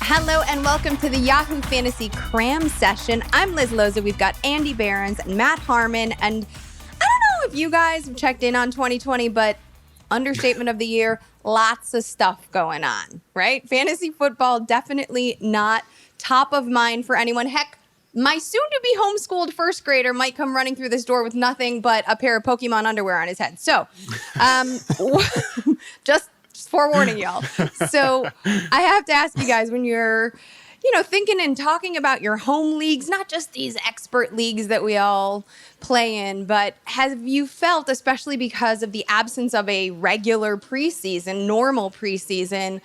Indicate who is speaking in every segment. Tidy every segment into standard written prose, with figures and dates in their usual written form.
Speaker 1: Hello and welcome to the Yahoo Fantasy Cram Session. I'm Liz Loza. We've got Andy Behrens and Matt Harmon. And I don't know if you guys have checked in on 2020, but understatement of the year, lots of stuff going on, right? Fantasy football definitely not top of mind for anyone. Heck, my soon-to-be homeschooled first grader might come running through this door with nothing but a pair of Pokemon underwear on his head. So, just forewarning y'all. So I have to ask you guys, when you're, thinking and talking about your home leagues, not just these expert leagues that we all play in, but have you felt, especially because of the absence of a regular preseason, normal preseason,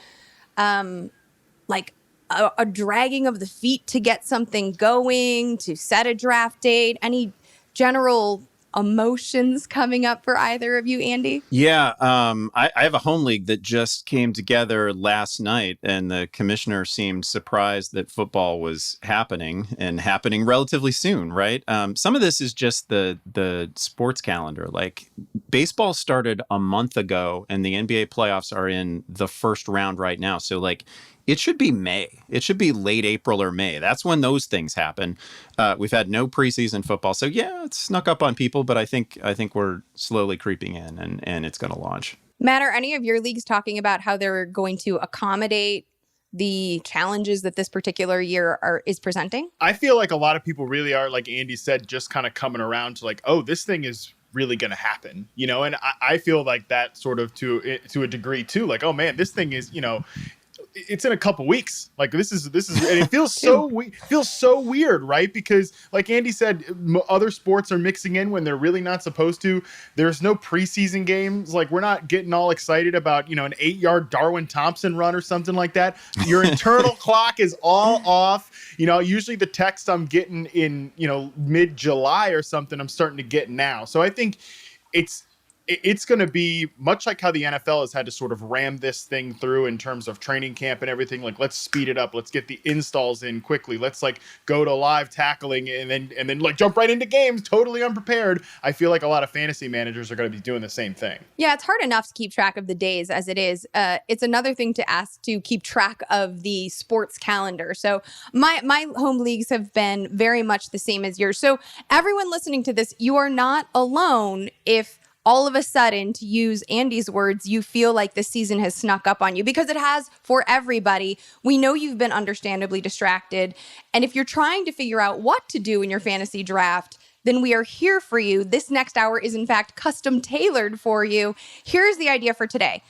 Speaker 1: like a dragging of the feet to get something going, to set a draft date? Any general emotions coming up for either of you, Andy?
Speaker 2: Yeah, I have a home league that just came together last night, and the commissioner seemed surprised that football was happening and happening relatively soon, right? Some of this is just the sports calendar. Like, baseball started a month ago, and the NBA playoffs are in the first round right now. So, it should be May. It should be late April or May. That's when those things happen. We've had no preseason football. So, yeah, it's snuck up on people, but I think we're slowly creeping in, and it's going to launch.
Speaker 1: Matt, are any of your leagues talking about how they're going to accommodate the challenges that this particular year is presenting?
Speaker 3: I feel like a lot of people really are, like Andy said, just kind of coming around to oh, this thing is really going to happen, and I feel like that sort of to a degree too, oh man, this thing is, it's in a couple weeks. This is, and it feels so weird, right? Because like Andy said, other sports are mixing in when they're really not supposed to. There's no preseason games. We're not getting all excited about, an 8-yard Darwin Thompson run or something like that. Your internal clock is all off. Usually the text I'm getting in, mid-July or something, I'm starting to get now. So I think it's going to be much like how the NFL has had to sort of ram this thing through in terms of training camp and everything. Let's speed it up. Let's get the installs in quickly. Let's go to live tackling and then jump right into games totally unprepared. I feel like a lot of fantasy managers are going to be doing the same thing.
Speaker 1: Yeah, it's hard enough to keep track of the days as it is. It's another thing to ask to keep track of the sports calendar. So my home leagues have been very much the same as yours. So everyone listening to this, you are not alone if all of a sudden, to use Andy's words, you feel like the season has snuck up on you, because it has for everybody. We know you've been understandably distracted. And if you're trying to figure out what to do in your fantasy draft, then we are here for you. This next hour is, in fact, custom tailored for you. Here's the idea for today.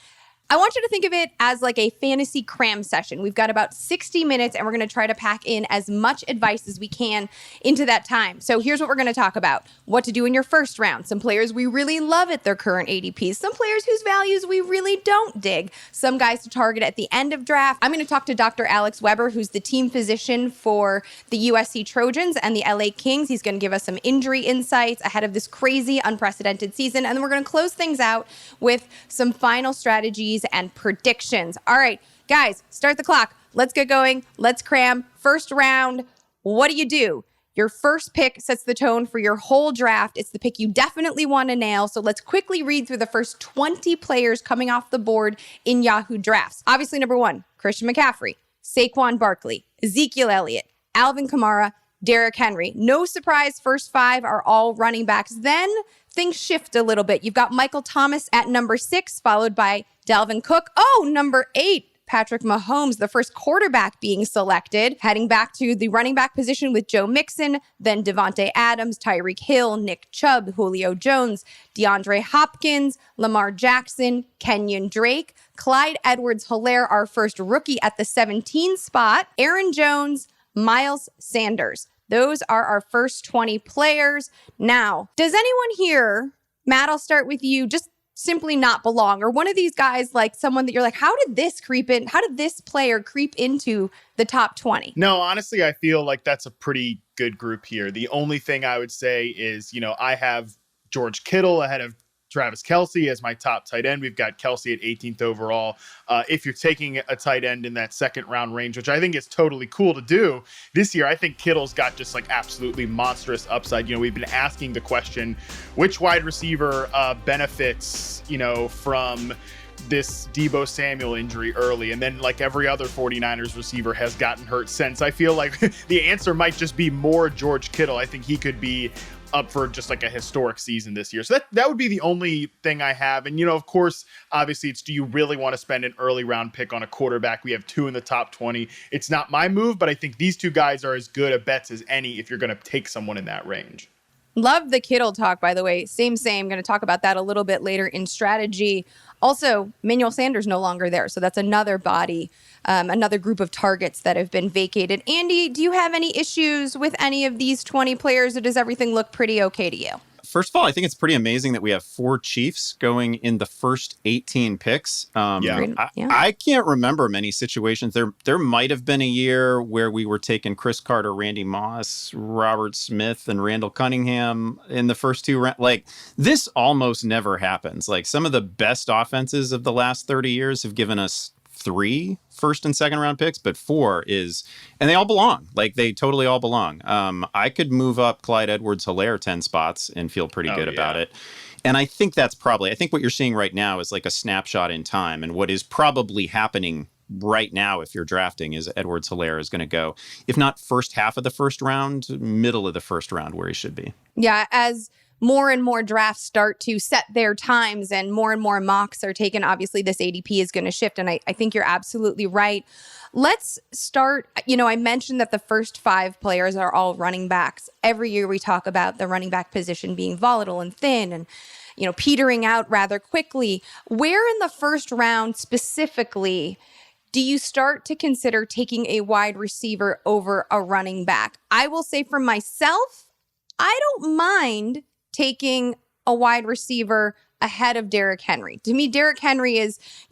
Speaker 1: I want you to think of it as like a fantasy cram session. We've got about 60 minutes, and we're going to try to pack in as much advice as we can into that time. So here's what we're going to talk about. What to do in your first round. Some players we really love at their current ADPs. Some players whose values we really don't dig. Some guys to target at the end of draft. I'm going to talk to Dr. Alex Weber, who's the team physician for the USC Trojans and the LA Kings. He's going to give us some injury insights ahead of this crazy, unprecedented season. And then we're going to close things out with some final strategies and predictions. All right, guys, start the clock. Let's get going. Let's cram. First round, what do? Your first pick sets the tone for your whole draft. It's the pick you definitely want to nail. So let's quickly read through the first 20 players coming off the board in Yahoo Drafts. Obviously, number 1, Christian McCaffrey, Saquon Barkley, Ezekiel Elliott, Alvin Kamara, Derrick Henry. No surprise, first 5 are all running backs. Then things shift a little bit. You've got Michael Thomas at number 6, followed by Dalvin Cook. Oh, number 8, Patrick Mahomes, the first quarterback being selected, heading back to the running back position with Joe Mixon, then Devontae Adams, Tyreek Hill, Nick Chubb, Julio Jones, DeAndre Hopkins, Lamar Jackson, Kenyon Drake, Clyde Edwards-Helaire, our first rookie at the 17 spot, Aaron Jones, Miles Sanders. Those are our first 20 players. Now, does anyone here, Matt, I'll start with you, just simply not belong? Or one of these guys, like someone that you're like, how did this player creep into the top 20?
Speaker 3: No, honestly, I feel like that's a pretty good group here. The only thing I would say is, I have George Kittle ahead of Travis Kelce as my top tight end. We've got Kelce at 18th overall. If you're taking a tight end in that second round range, which I think is totally cool to do this year, I think Kittle's got just absolutely monstrous upside. We've been asking the question, which wide receiver benefits, from this Deebo Samuel injury early, and then like every other 49ers receiver has gotten hurt since. I feel like the answer might just be more George Kittle. I think he could be up for just like a historic season this year. So that would be the only thing I have. And, of course, obviously it's, do you really want to spend an early round pick on a quarterback? We have 2 in the top 20. It's not my move, but I think these 2 guys are as good a bets as any if you're going to take someone in that range.
Speaker 1: Love the Kittle talk, by the way. Same. Going to talk about that a little bit later in strategy. Also, Manuel Sanders no longer there. So that's another body, another group of targets that have been vacated. Andy, do you have any issues with any of these 20 players, or does everything look pretty okay to you?
Speaker 2: First of all, I think it's pretty amazing that we have 4 Chiefs going in the first 18 picks. I can't remember many situations. There might have been a year where we were taking Chris Carter, Randy Moss, Robert Smith, and Randall Cunningham in the first 2 rounds. Like, this almost never happens. Like, some of the best offenses of the last 30 years have given us 3 first and second round picks, but 4 is, and they all belong. Like, they totally all belong. I could move up Clyde Edwards-Helaire 10 spots and feel pretty good about it. And I think I think what you're seeing right now is like a snapshot in time. And what is probably happening right now, if you're drafting, is Edwards-Helaire is going to go, if not first half of the first round, middle of the first round where he should be.
Speaker 1: Yeah, as more and more drafts start to set their times and more mocks are taken, obviously this ADP is going to shift. And I think you're absolutely right. Let's start. I mentioned that the first 5 players are all running backs. Every year we talk about the running back position being volatile and thin and, petering out rather quickly. Where in the first round specifically do you start to consider taking a wide receiver over a running back? I will say for myself, I don't mind taking a wide receiver ahead of Derrick Henry. To me, Derrick Henry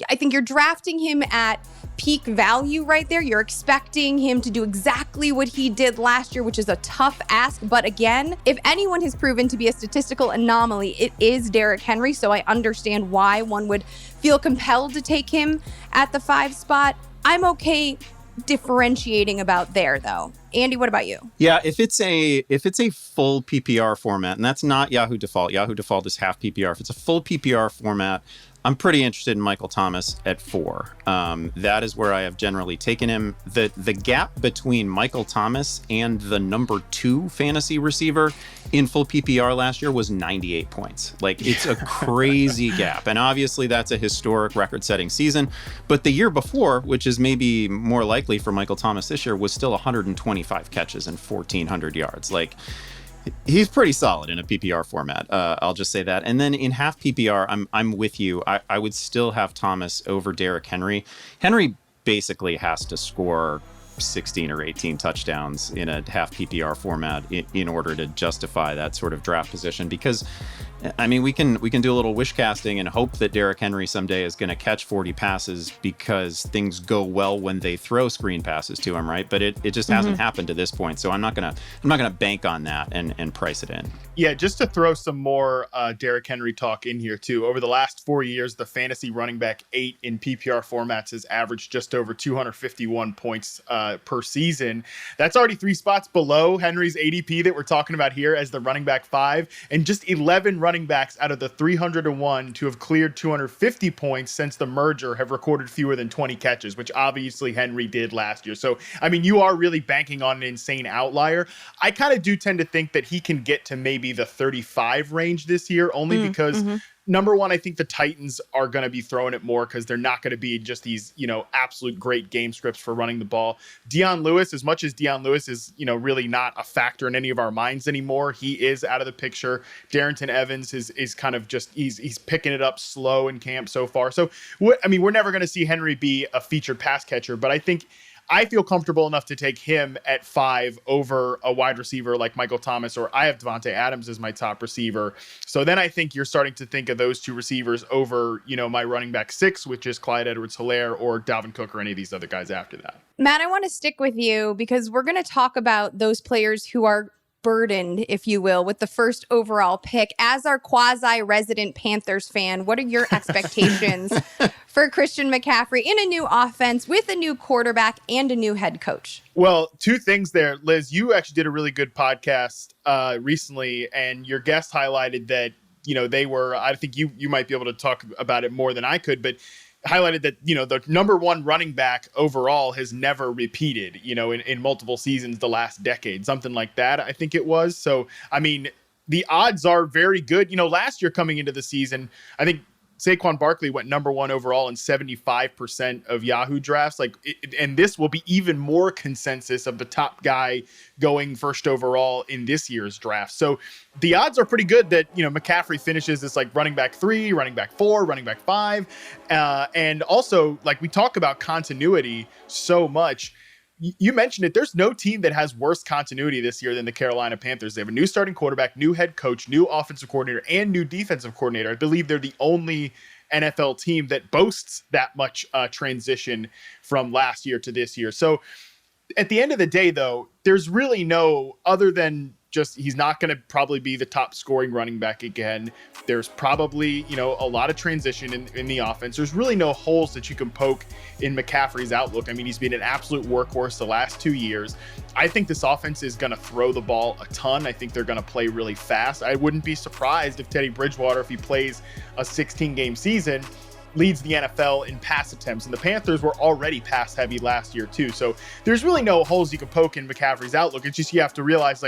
Speaker 1: I think you're drafting him at peak value right there. You're expecting him to do exactly what he did last year, which is a tough ask. But again, if anyone has proven to be a statistical anomaly, it is Derrick Henry. So I understand why one would feel compelled to take him at the 5 spot. I'm okay differentiating about there, though. Andy, what about you?
Speaker 2: Yeah, if it's a full PPR format, and that's not Yahoo default. Yahoo default is half PPR. If it's a full PPR format, I'm pretty interested in Michael Thomas at 4. That is where I have generally taken him. The gap between Michael Thomas and the number 2 fantasy receiver in full PPR last year was 98 points. Like, it's a crazy gap. And obviously that's a historic record-setting season. But the year before, which is maybe more likely for Michael Thomas this year, was still 125 catches and 1,400 yards. Like, he's pretty solid in a PPR format. I'll just say that. And then in half PPR, I'm with you. I would still have Thomas over Derrick Henry. Henry basically has to score 16 or 18 touchdowns in a half PPR format in order to justify that sort of draft position. Because, I mean, we can do a little wish casting and hope that Derrick Henry someday is going to catch 40 passes because things go well when they throw screen passes to him, right? But it just hasn't happened to this point. So I'm not gonna bank on that and price it in.
Speaker 3: Yeah, just to throw some more Derrick Henry talk in here too. Over the last 4 years, the fantasy running back 8 in PPR formats has averaged just over 251 points per season. That's already 3 spots below Henry's ADP that we're talking about here as the running back 5, and just 11 running backs out of the 301 to have cleared 250 points since the merger have recorded fewer than 20 catches, which obviously Henry did last year. So, I mean, you are really banking on an insane outlier. I kind of do tend to think that he can get to maybe the 35 range this year, only because number one, I think the Titans are going to be throwing it more because they're not going to be just these, absolute great game scripts for running the ball. Dion Lewis, as much as Dion Lewis is, really not a factor in any of our minds anymore, he is out of the picture. Darrington Evans is kind of just, he's picking it up slow in camp so far. So, we're never going to see Henry be a featured pass catcher, but I feel comfortable enough to take him at 5 over a wide receiver like Michael Thomas, or I have Devontae Adams as my top receiver. So then I think you're starting to think of those 2 receivers over, my running back 6, which is Clyde Edwards-Helaire or Dalvin Cook or any of these other guys after that.
Speaker 1: Matt, I want to stick with you because we're going to talk about those players who are burdened, if you will, with the first overall pick. As our quasi-resident Panthers fan, what are your expectations for Christian McCaffrey in a new offense with a new quarterback and a new head coach?
Speaker 3: Well, 2 things there. Liz, you actually did a really good podcast recently, and your guest highlighted that they were, I think you might be able to talk about it more than I could, but highlighted that, the number one running back overall has never repeated, in multiple seasons the last decade, something like that, I think it was. So, I mean, the odds are very good. Last year coming into the season, I think Saquon Barkley went number one overall in 75% of Yahoo drafts. And this will be even more consensus of the top guy going first overall in this year's draft. So the odds are pretty good that, McCaffrey finishes as running back 3, running back 4, running back 5. And also, we talk about continuity so much. You mentioned it. There's no team that has worse continuity this year than the Carolina Panthers. They have a new starting quarterback, new head coach, new offensive coordinator, and new defensive coordinator. I believe they're the only NFL team that boasts that much transition from last year to this year. So at the end of the day, though, there's really no, other than just he's not going to probably be the top scoring running back again. There's probably, a lot of transition in the offense. There's really no holes that you can poke in McCaffrey's outlook. I mean, he's been an absolute workhorse the last 2 years. I think this offense is going to throw the ball a ton. I think they're going to play really fast. I wouldn't be surprised if Teddy Bridgewater, if he plays a 16-game season, leads the NFL in pass attempts. And the Panthers were already pass heavy last year too. So there's really no holes you can poke in McCaffrey's outlook. It's just, you have to realize,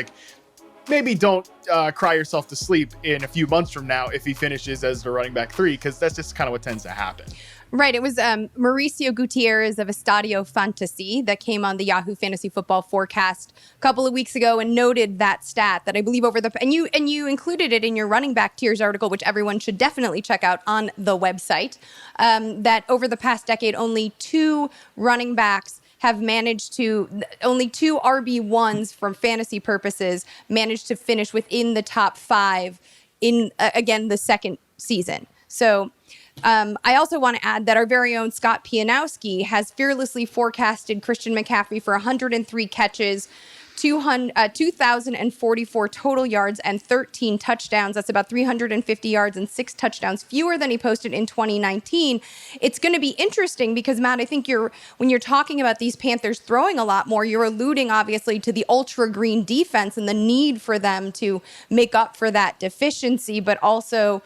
Speaker 3: maybe don't cry yourself to sleep in a few months from now if he finishes as the running back 3, because that's just kind of what tends to happen.
Speaker 1: Right. It was Mauricio Gutierrez of Estadio Fantasy that came on the Yahoo Fantasy Football Forecast a couple of weeks ago and noted that stat that I believe and you included it in your running back tiers article, which everyone should definitely check out on the website, that over the past decade, only 2 running backs have managed to, only 2 RB1s from fantasy purposes managed to finish within the top 5 in, again, the second season. So I also want to add that our very own Scott Pianowski has fearlessly forecasted Christian McCaffrey for 103 catches, 2,044 total yards and 13 touchdowns. That's about 350 yards and 6 touchdowns fewer than he posted in 2019. It's going to be interesting because, Matt, I think when you're talking about these Panthers throwing a lot more, you're alluding obviously to the ultra green defense and the need for them to make up for that deficiency, but also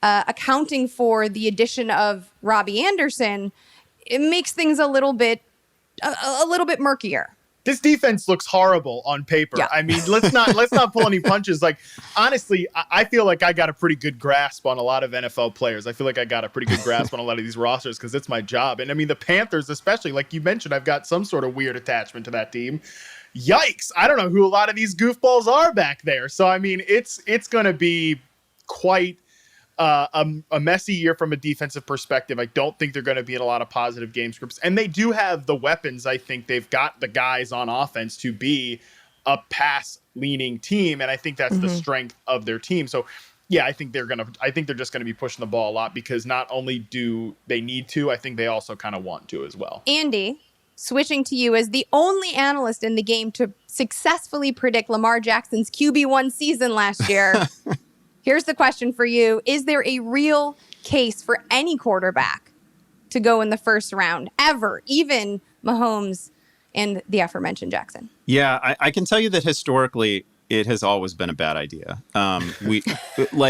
Speaker 1: accounting for the addition of Robbie Anderson. It makes things a little bit murkier.
Speaker 3: This defense looks horrible on paper. Yeah. I mean, let's not pull any punches. Honestly, I feel like I got a pretty good grasp on a lot of NFL players. I feel like I got a pretty good grasp on a lot of these rosters because it's my job. And I mean, the Panthers, especially, like you mentioned, I've got some sort of weird attachment to that team. Yikes. I don't know who a lot of these goofballs are back there. So, I mean, it's going to be quite a messy year from a defensive perspective. I don't think they're going to be in a lot of positive game scripts. And they do have the weapons. I think they've got the guys on offense to be a pass-leaning team, and I think that's the strength of their team. So, yeah, I think they're just going to be pushing the ball a lot because not only do they need to, I think they also kind of want to as well.
Speaker 1: Andy, switching to you as the only analyst in the game to successfully predict Lamar Jackson's QB1 season last year. Here's the question for you. Is there a real case for any quarterback to go in the first round ever, even Mahomes and the aforementioned Jackson?
Speaker 2: Yeah, I can tell you that historically, it has always been a bad idea.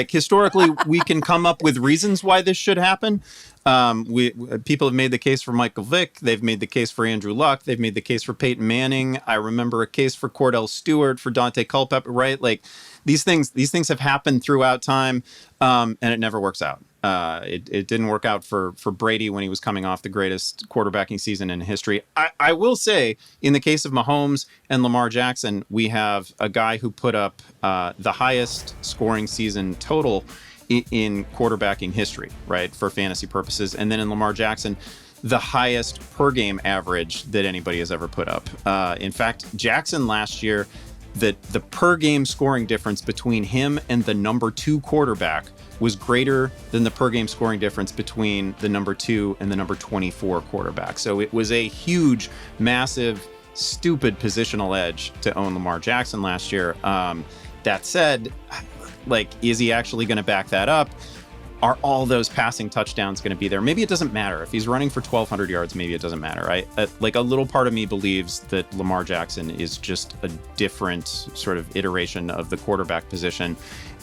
Speaker 2: Historically, we can come up with reasons why this should happen. People have made the case for Michael Vick. They've made the case for Andrew Luck. They've made the case for Peyton Manning. I remember a case for Cordell Stewart, for Dante Culpepper, right? These things have happened throughout time, and it never works out. It didn't work out for Brady when he was coming off the greatest quarterbacking season in history. I will say, in the case of Mahomes and Lamar Jackson, we have a guy who put up the highest scoring season total in quarterbacking history, right, for fantasy purposes. And then in Lamar Jackson, the highest per game average that anybody has ever put up. In fact, Jackson last year, the per game scoring difference between him and the number 2 quarterback was greater than the per game scoring difference between the number 2 and the number 24 quarterback. So it was a huge, massive, stupid positional edge to own Lamar Jackson last year. That said, is he actually going to back that up? Are all those passing touchdowns going to be there? Maybe it doesn't matter. If he's running for 1,200 yards, maybe it doesn't matter. A little part of me believes that Lamar Jackson is just a different sort of iteration of the quarterback position.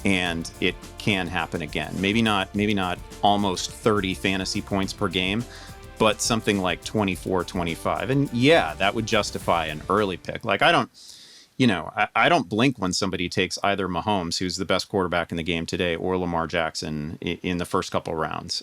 Speaker 2: and it can happen again. Maybe not almost 30 fantasy points per game, but something like 24, 25. And yeah, that would justify an early pick. Like I don't blink when somebody takes either Mahomes, who's the best quarterback in the game today, or Lamar Jackson in the first couple rounds.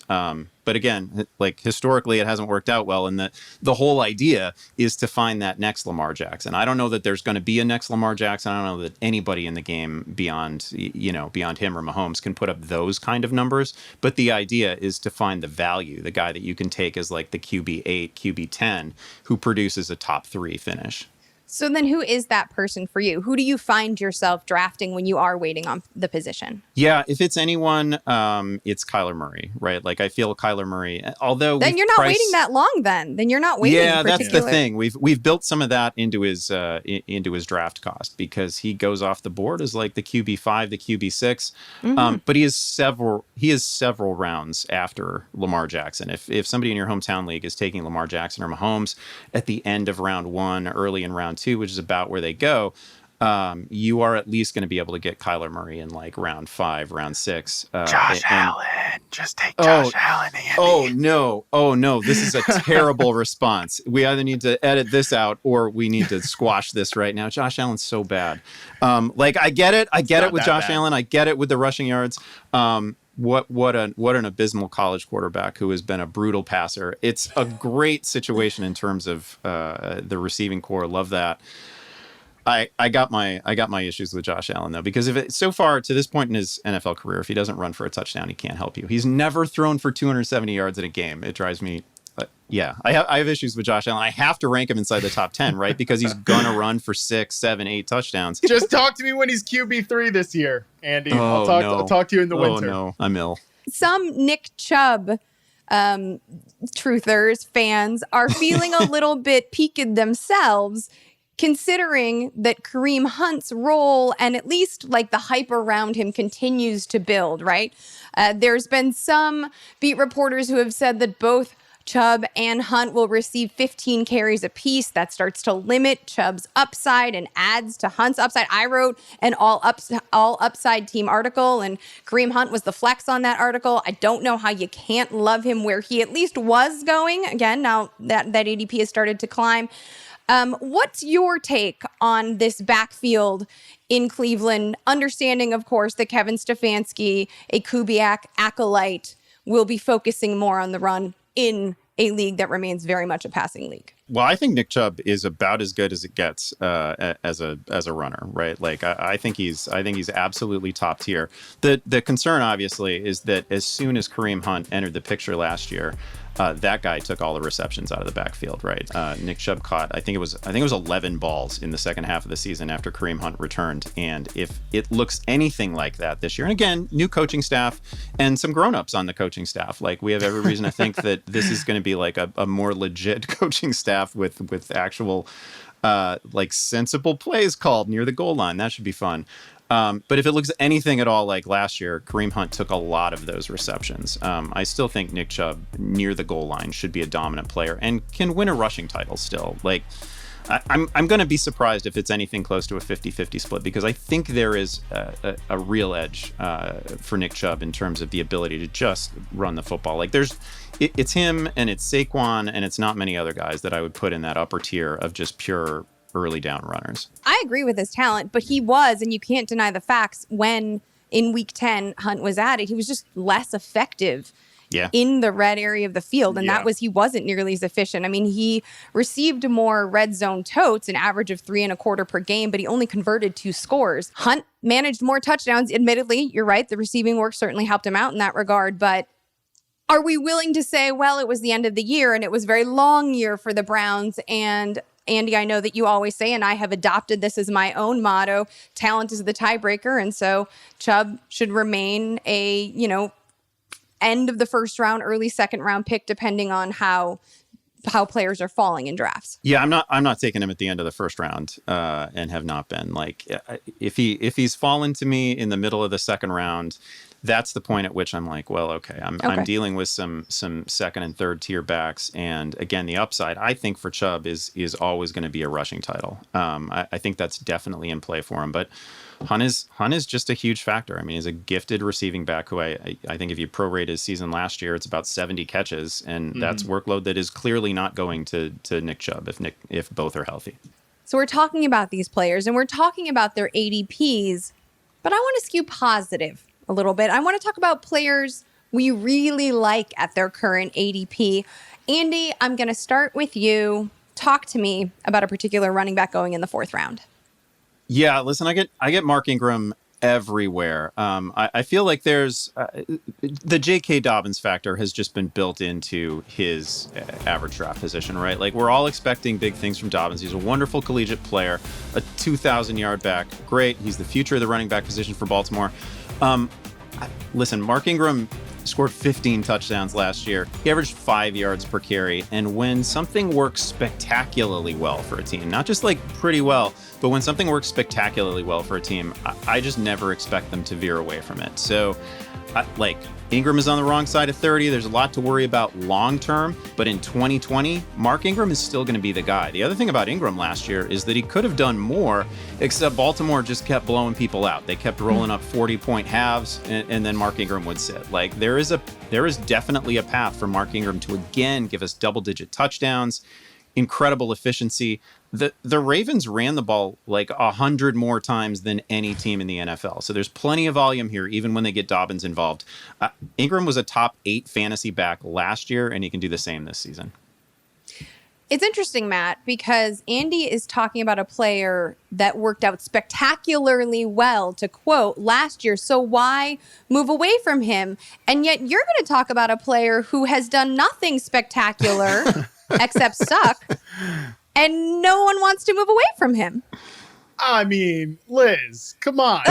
Speaker 2: But again, like historically, it hasn't worked out well. And the whole idea is to find that next Lamar Jackson. I don't know that there's going to be a next Lamar Jackson. I don't know that anybody in the game beyond him or Mahomes can put up those kind of numbers. But the idea is to find the value, the guy that you can take as like the QB8, QB10, who produces a top 3 finish.
Speaker 1: So then who is that person for you? Who do you find yourself drafting when you are waiting on the position?
Speaker 2: Yeah, if it's anyone, it's Kyler Murray, right? Like I feel Kyler Murray, although
Speaker 1: then you're not waiting that long. Then you're not waiting.
Speaker 2: Yeah, that's the thing. We've built some of that into his draft cost because he goes off the board as like the QB5, the QB6, but he is several rounds after Lamar Jackson. If somebody in your hometown league is taking Lamar Jackson or Mahomes at the end of round 1, early in round 2, which is about where they go, you are at least going to be able to get Kyler Murray in like round 5, round 6.
Speaker 3: Allen. Just take Josh Allen, Andy.
Speaker 2: Oh no. This is a terrible response. We either need to edit this out or we need to squash this right now. Josh Allen's so bad. I get it. I get it with Josh Allen. I get it with the rushing yards. What an abysmal college quarterback who has been a brutal passer. It's a great situation in terms of the receiving core. Love that. I got my issues with Josh Allen though, because so far to this point in his NFL career, if he doesn't run for a touchdown, he can't help you. He's never thrown for 270 yards in a game. It drives me. I have issues with Josh Allen. I have to rank him inside the top 10, right? Because he's gonna run for 6, 7, 8 touchdowns.
Speaker 3: Just talk to me when he's QB3 this year, Andy. I'll talk to you in the winter.
Speaker 2: Oh no, I'm ill.
Speaker 1: Some Nick Chubb truthers, fans are feeling a little bit peaked themselves, considering that Kareem Hunt's role and at least like the hype around him continues to build, right? There's been some beat reporters who have said that both Chubb and Hunt will receive 15 carries apiece. That starts to limit Chubb's upside and adds to Hunt's upside. I wrote an all upside team article, and Kareem Hunt was the flex on that article. I don't know how you can't love him where he at least was going. Again, now that ADP has started to climb. What's your take on this backfield in Cleveland? Understanding, of course, that Kevin Stefanski, a Kubiak acolyte, will be focusing more on the run in a league that remains very much a passing league.
Speaker 2: Well, I think Nick Chubb is about as good as it gets as a runner, right? Like I think he's absolutely top tier. The concern, obviously, is that as soon as Kareem Hunt entered the picture last year, that guy took all the receptions out of the backfield, right? Nick Chubb caught, I think it was 11 balls in the second half of the season after Kareem Hunt returned. And if it looks anything like that this year, and again, new coaching staff and some grown-ups on the coaching staff, like we have every reason to think that this is going to be like a more legit coaching staff with actual like sensible plays called near the goal line. That should be fun. But if it looks anything at all like last year, Kareem Hunt took a lot of those receptions. I still think Nick Chubb near the goal line should be a dominant player and can win a rushing title still. Like, I'm going to be surprised if it's anything close to a 50-50 split, because I think there is a real edge for Nick Chubb in terms of the ability to just run the football. Like it's him and it's Saquon and it's not many other guys that I would put in that upper tier of just pure early down runners.
Speaker 1: I agree with his talent, but he was, and you can't deny the facts, when in week 10 Hunt was added, he was just less effective in the red area of the field. And that was, he wasn't nearly as efficient. I mean, he received more red zone totes, an average of 3.25 per game, but he only converted 2 scores. Hunt managed more touchdowns. Admittedly, you're right. The receiving work certainly helped him out in that regard, but are we willing to say, well, it was the end of the year and it was a very long year for the Browns? And Andy, I know that you always say, and I have adopted this as my own motto, talent is the tiebreaker. And so Chubb should remain a, end of the first round, early second round pick, depending on how players are falling in drafts.
Speaker 2: Yeah, I'm not taking him at the end of the first round, and have not been. Like if he's fallen to me in the middle of the second round, that's the point at which I'm like, well, okay, I'm dealing with some second and third tier backs, and again, the upside I think for Chubb is always going to be a rushing title. I think that's definitely in play for him, but Hunt is just a huge factor. I mean, he's a gifted receiving back who I think if you prorate his season last year, it's about 70 catches, and that's workload that is clearly not going to Nick Chubb if both are healthy.
Speaker 1: So we're talking about these players and we're talking about their ADPs, but I want to skew positive a little bit. I want to talk about players we really like at their current ADP. Andy, I'm going to start with you. Talk to me about a particular running back going in the 4th round.
Speaker 2: Yeah, listen, I get Mark Ingram everywhere. I feel like there's the J.K. Dobbins factor has just been built into his average draft position, right? Like, we're all expecting big things from Dobbins. He's a wonderful collegiate player, a 2,000-yard back. Great. He's the future of the running back position for Baltimore. Listen, Mark Ingram scored 15 touchdowns last year. He averaged 5 yards per carry. And when something works spectacularly well for a team, not just like pretty well, but when something works spectacularly well for a team, I just never expect them to veer away from it. So, Ingram is on the wrong side of 30. There's a lot to worry about long term, but in 2020, Mark Ingram is still going to be the guy. The other thing about Ingram last year is that he could have done more, except Baltimore just kept blowing people out. They kept rolling up 40-point halves, and then Mark Ingram would sit. Like, there is definitely a path for Mark Ingram to again give us double-digit touchdowns, incredible efficiency. The Ravens ran the ball like 100 more times than any team in the NFL. So there's plenty of volume here, even when they get Dobbins involved. Ingram was a top 8 fantasy back last year, and he can do the same this season.
Speaker 1: It's interesting, Matt, because Andy is talking about a player that worked out spectacularly well, to quote, last year. So why move away from him? And yet you're going to talk about a player who has done nothing spectacular except suck. And no one wants to move away from him.
Speaker 3: I mean, Liz, come on.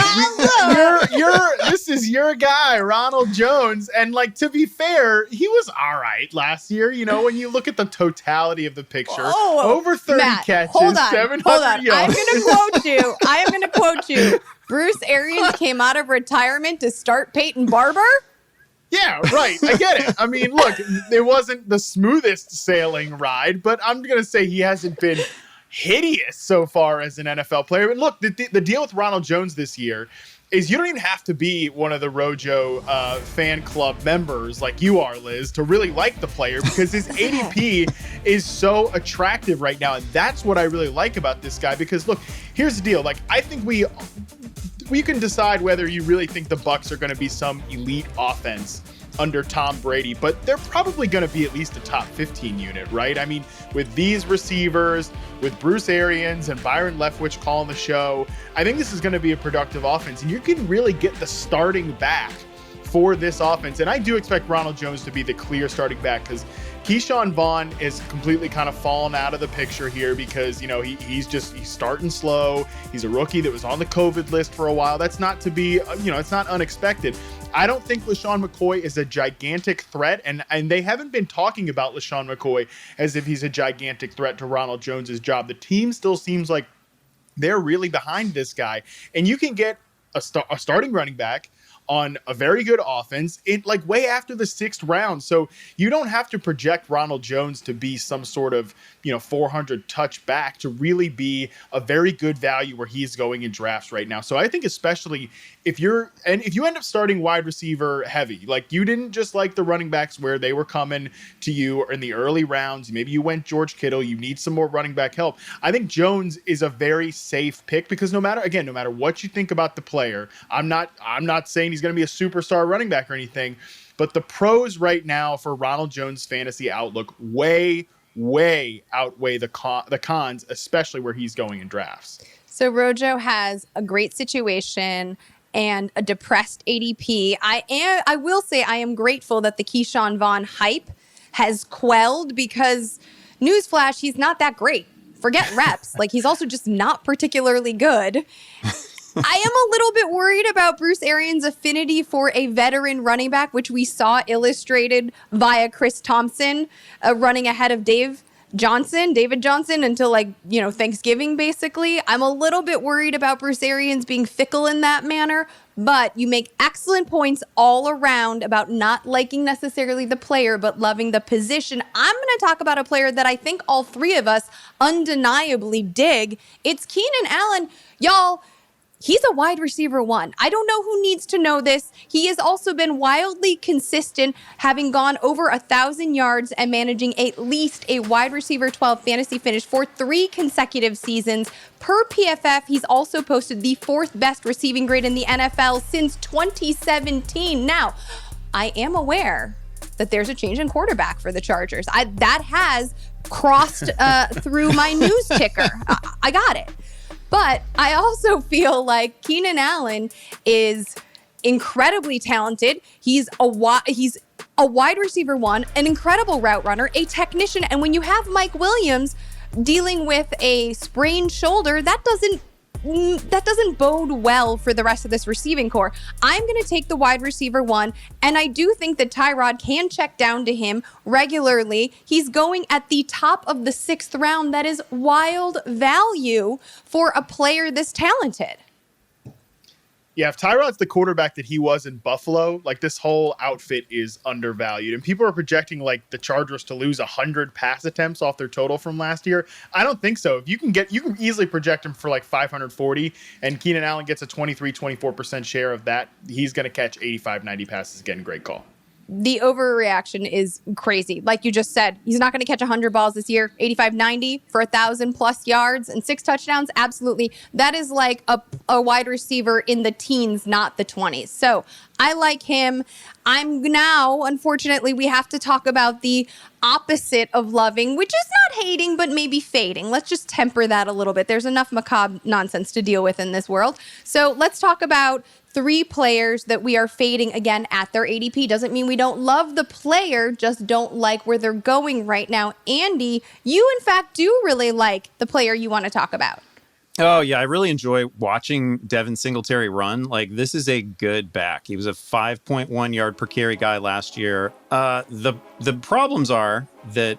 Speaker 3: This is your guy, Ronald Jones. And to be fair, he was all right last year. You know, when you look at the totality of the picture, over 30
Speaker 1: Matt,
Speaker 3: catches,
Speaker 1: hold on,
Speaker 3: 700 yards.
Speaker 1: I am going to quote you. Bruce Arians came out of retirement to start Peyton Barber.
Speaker 3: Yeah, right. I get it. I mean, look, it wasn't the smoothest sailing ride, but I'm going to say he hasn't been hideous so far as an NFL player. But look, the deal with Ronald Jones this year is you don't even have to be one of the Rojo fan club members like you are, Liz, to really like the player, because his ADP is so attractive right now. And that's what I really like about this guy, because look, here's the deal. I think we can decide whether you really think the Bucs are going to be some elite offense under Tom Brady, but they're probably going to be at least a top 15 unit, right? I mean, with these receivers, with Bruce Arians and Byron Leftwich calling the show, I think this is going to be a productive offense, and you can really get the starting back for this offense. And I do expect Ronald Jones to be the clear starting back, because Keyshawn Vaughn is completely kind of fallen out of the picture here, because, he's starting slow. He's a rookie that was on the COVID list for a while. That's not to be, it's not unexpected. I don't think LaShawn McCoy is a gigantic threat, and they haven't been talking about LaShawn McCoy as if he's a gigantic threat to Ronald Jones's job. The team still seems like they're really behind this guy, and you can get a starting running back on a very good offense way after the 6th round. So you don't have to project Ronald Jones to be some sort of, 400 touch back to really be a very good value where he's going in drafts right now. So I think especially if you end up starting wide receiver heavy, you didn't just like the running backs where they were coming to you in the early rounds, maybe you went George Kittle, you need some more running back help. I think Jones is a very safe pick, because no matter what you think about the player, I'm not saying he's going to be a superstar running back or anything, but the pros right now for Ronald Jones' fantasy outlook way outweigh the cons, especially where he's going in drafts.
Speaker 1: So Rojo has a great situation and a depressed ADP. I will say I am grateful that the Keyshawn Vaughn hype has quelled, because newsflash, he's not that great. Forget reps. He's also just not particularly good. I am a little bit worried about Bruce Arians' affinity for a veteran running back, which we saw illustrated via Chris Thompson running ahead of Dave David Johnson, until Thanksgiving, basically. I'm a little bit worried about Bruce Arians being fickle in that manner, but you make excellent points all around about not liking necessarily the player, but loving the position. I'm going to talk about a player that I think all three of us undeniably dig. It's Keenan Allen. Y'all, he's a wide receiver one. I don't know who needs to know this. He has also been wildly consistent, having gone over 1,000 yards and managing at least a wide receiver 12 fantasy finish for 3 consecutive seasons. Per PFF, he's also posted the 4th best receiving grade in the NFL since 2017. Now, I am aware that there's a change in quarterback for the Chargers. That has crossed through my news ticker. I got it. But I also feel like Keenan Allen is incredibly talented. He's a wide receiver one, an incredible route runner, a technician. And when you have Mike Williams dealing with a sprained shoulder, that doesn't bode well for the rest of this receiving core. I'm going to take the wide receiver one, and I do think that Tyrod can check down to him regularly. He's going at the top of the 6th round. That is wild value for a player this talented.
Speaker 3: Yeah, if Tyrod's the quarterback that he was in Buffalo, like this whole outfit is undervalued. And people are projecting like the Chargers to lose 100 pass attempts off their total from last year. I don't think so. If you can easily project him for like 540, and Keenan Allen gets a 24% share of that, he's going to catch 85, 90 passes again. Great call.
Speaker 1: The overreaction is crazy. Like you just said, he's not going to catch 100 balls this year. 85, 90 for 1,000 plus yards and 6 touchdowns. Absolutely. That is like a wide receiver in the teens, not the 20s. So I like him. I'm now, unfortunately, we have to talk about the opposite of loving, which is not hating, but maybe fading. Let's just temper that a little bit. There's enough macabre nonsense to deal with in this world. So let's talk about 3 players that we are fading again at their ADP. Doesn't mean we don't love the player, just don't like where they're going right now. Andy, you in fact do really like the player you want to talk about.
Speaker 2: Oh, yeah. I really enjoy watching Devin Singletary run. Like, this is a good back. He was a 5.1 yard per carry guy last year. The problems are that,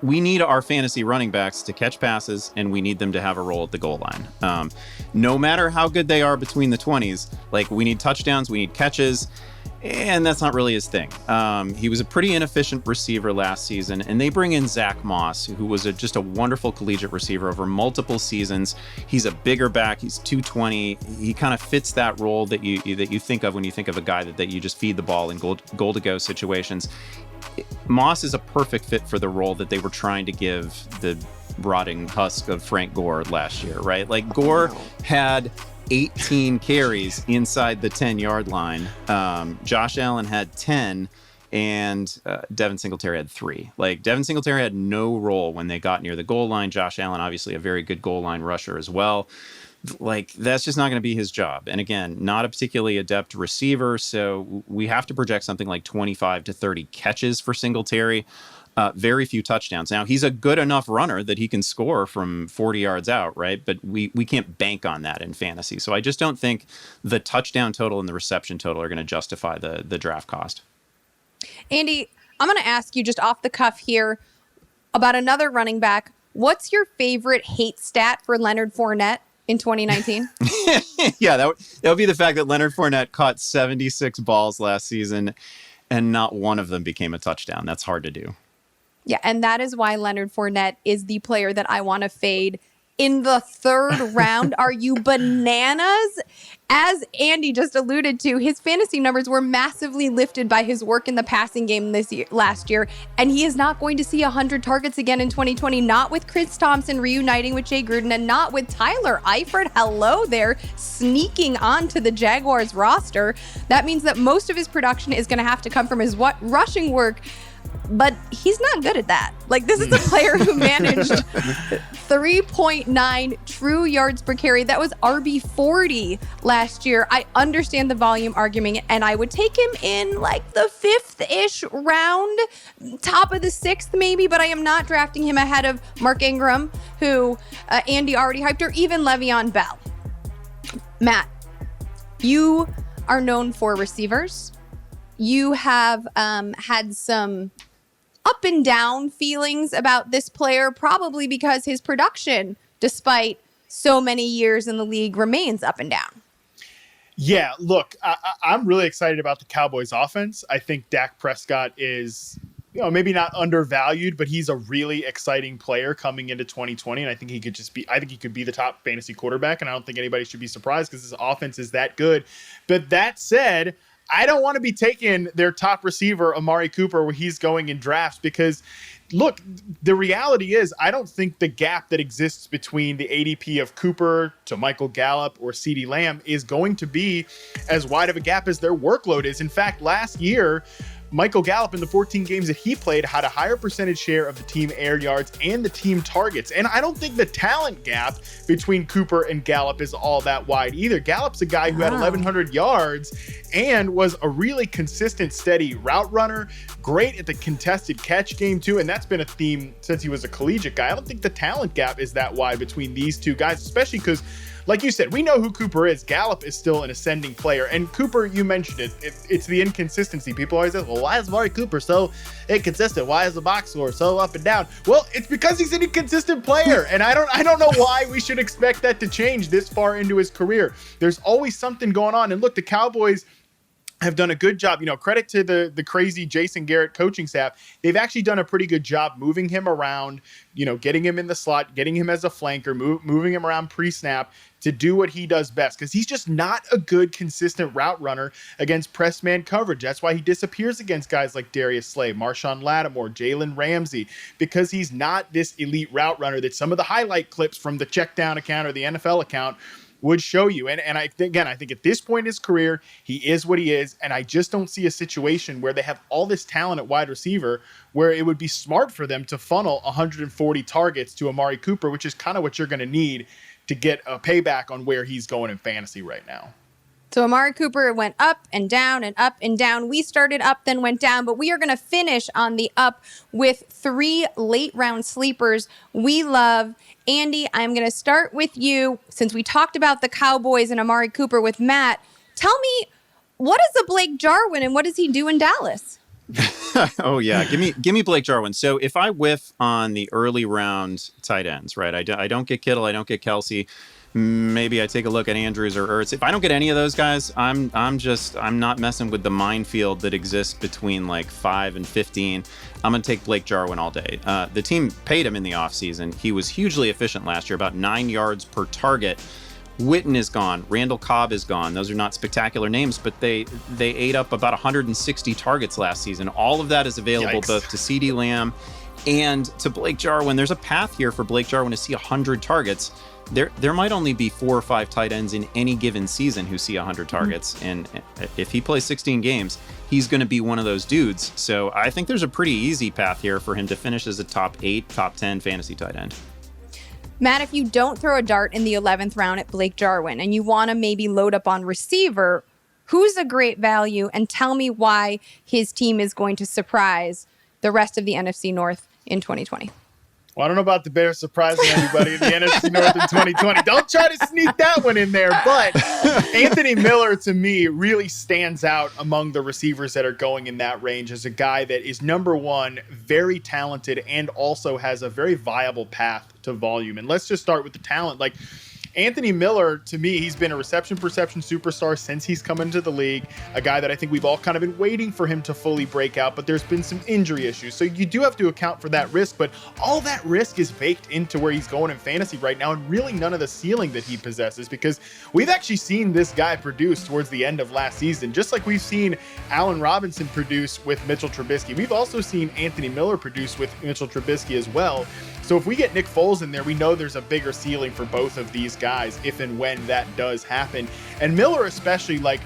Speaker 2: we need our fantasy running backs to catch passes, and we need them to have a role at the goal line. No matter how good they are between the 20s, like, we need touchdowns, we need catches, and that's not really his thing. He was a pretty inefficient receiver last season, and they bring in Zach Moss, who was just a wonderful collegiate receiver over multiple seasons. He's a bigger back. He's 220. He kind of fits that role that you think of when you think of a guy that you just feed the ball in goal-to-go situations. Moss is a perfect fit for the role that they were trying to give the rotting husk of Frank Gore last year, right? Like, Gore had 18 carries inside the 10-yard line. Josh Allen had 10, and Devin Singletary had 3. Like, Devin Singletary had no role when they got near the goal line. Josh Allen, obviously a very good goal line rusher as well. Like, that's just not going to be his job. And again, not a particularly adept receiver, so we have to project something like 25 to 30 catches for Singletary. Very few touchdowns. Now, he's a good enough runner that he can score from 40 yards out, right? But we can't bank on that in fantasy. So I just don't think the touchdown total and the reception total are going to justify the draft cost.
Speaker 1: Andy, I'm going to ask you just off the cuff here about another running back. What's your favorite hate stat for Leonard Fournette in 2019?
Speaker 2: Yeah, that would be the fact that Leonard Fournette caught 76 balls last season, and not one of them became a touchdown. That's hard to do.
Speaker 1: Yeah, and that is why Leonard Fournette is the player that I want to fade in the 3rd round. Are you bananas? As Andy just alluded to, his fantasy numbers were massively lifted by his work in the passing game last year, and he is not going to see 100 targets again in 2020, not with Chris Thompson reuniting with Jay Gruden, and not with Tyler Eifert, hello there, sneaking onto the Jaguars roster. That means that most of his production is going to have to come from his rushing work, but he's not good at that. Like, this is a player who managed 3.9 true yards per carry. That was RB40 last year. I understand the volume argument, and I would take him in like the 5th-ish round, top of the 6th maybe, but I am not drafting him ahead of Mark Ingram, who Andy already hyped, or even Le'Veon Bell. Matt, you are known for receivers. You have had some up and down feelings about this player, probably because his production, despite so many years in the league, remains up and down.
Speaker 3: Yeah, look, I'm really excited about the Cowboys offense. I think Dak Prescott is, maybe not undervalued, but he's a really exciting player coming into 2020. And I think he could be the top fantasy quarterback. And I don't think anybody should be surprised because his offense is that good. But that said, I don't want to be taking their top receiver, Amari Cooper, where he's going in drafts because, look, the reality is I don't think the gap that exists between the ADP of Cooper to Michael Gallup or CeeDee Lamb is going to be as wide of a gap as their workload is. In fact, last year, Michael Gallup in the 14 games that he played had a higher percentage share of the team air yards and the team targets. And I don't think the talent gap between Cooper and Gallup is all that wide either. Gallup's a guy who had 1,100 yards and was a really consistent, steady route runner, great at the contested catch game too. And that's been a theme since he was a collegiate guy. I don't think the talent gap is that wide between these two guys, especially because, like you said, we know who Cooper is. Gallup is still an ascending player. And Cooper, you mentioned it. It's the inconsistency. People always say, well, why is Amari Cooper so inconsistent? Why is the box score so up and down? Well, it's because he's an inconsistent player. And I don't know why we should expect that to change this far into his career. There's always something going on. And look, the Cowboys have done a good job. Credit to the crazy Jason Garrett coaching staff. They've actually done a pretty good job moving him around, getting him in the slot, getting him as a flanker, moving him around pre-snap to do what he does best, because he's just not a good, consistent route runner against press man coverage. That's why he disappears against guys like Darius Slay, Marshawn Lattimore, Jalen Ramsey, because he's not this elite route runner that some of the highlight clips from the check down account or the NFL account would show you. And I think at this point in his career, he is what he is. And I just don't see a situation where they have all this talent at wide receiver where it would be smart for them to funnel 140 targets to Amari Cooper, which is kind of what you're going to need to get a payback on where he's going in fantasy right now.
Speaker 1: So Amari Cooper went up and down and up and down. We started up, then went down, but we are going to finish on the up with 3 late round sleepers we love. Andy, I'm going to start with you. Since we talked about the Cowboys and Amari Cooper with Matt, tell me, what is a Blake Jarwin and what does he do in Dallas?
Speaker 2: Oh yeah, give me Blake Jarwin. So if I whiff on the early round tight ends, right? I don't get Kittle, I don't get Kelsey. Maybe I take a look at Andrews or Ertz. If I don't get any of those guys, I'm not messing with the minefield that exists between like 5 and 15. I'm going to take Blake Jarwin all day. The team paid him in the offseason. He was hugely efficient last year, about 9 yards per target. Witten is gone. Randall Cobb is gone. Those are not spectacular names, but they ate up about 160 targets last season. All of that is available both to CeeDee Lamb and to Blake Jarwin. There's a path here for Blake Jarwin to see 100 targets. There might only be 4 or 5 tight ends in any given season who see 100 targets. And if he plays 16 games, he's going to be one of those dudes. So I think there's a pretty easy path here for him to finish as a top 8, top 10 fantasy tight end.
Speaker 1: Matt, if you don't throw a dart in the 11th round at Blake Jarwin and you want to maybe load up on receiver, who's a great value? And tell me why his team is going to surprise the rest of the NFC North in 2020.
Speaker 3: Well, I don't know about the Bears surprising anybody in the NFC North in 2020. Don't try to sneak that one in there. But Anthony Miller, to me, really stands out among the receivers that are going in that range as a guy that is, number one, very talented and also has a very viable path to volume. And let's just start with the talent. Like, Anthony Miller, to me, he's been a reception perception superstar since he's come into the league, a guy that I think we've all kind of been waiting for him to fully break out, but there's been some injury issues. So you do have to account for that risk, but all that risk is baked into where he's going in fantasy right now, and really none of the ceiling that he possesses, because we've actually seen this guy produce towards the end of last season, just like we've seen Allen Robinson produce with Mitchell Trubisky. We've also seen Anthony Miller produce with Mitchell Trubisky as well. So if we get Nick Foles in there, we know there's a bigger ceiling for both of these guys if and when that does happen. And Miller especially, like,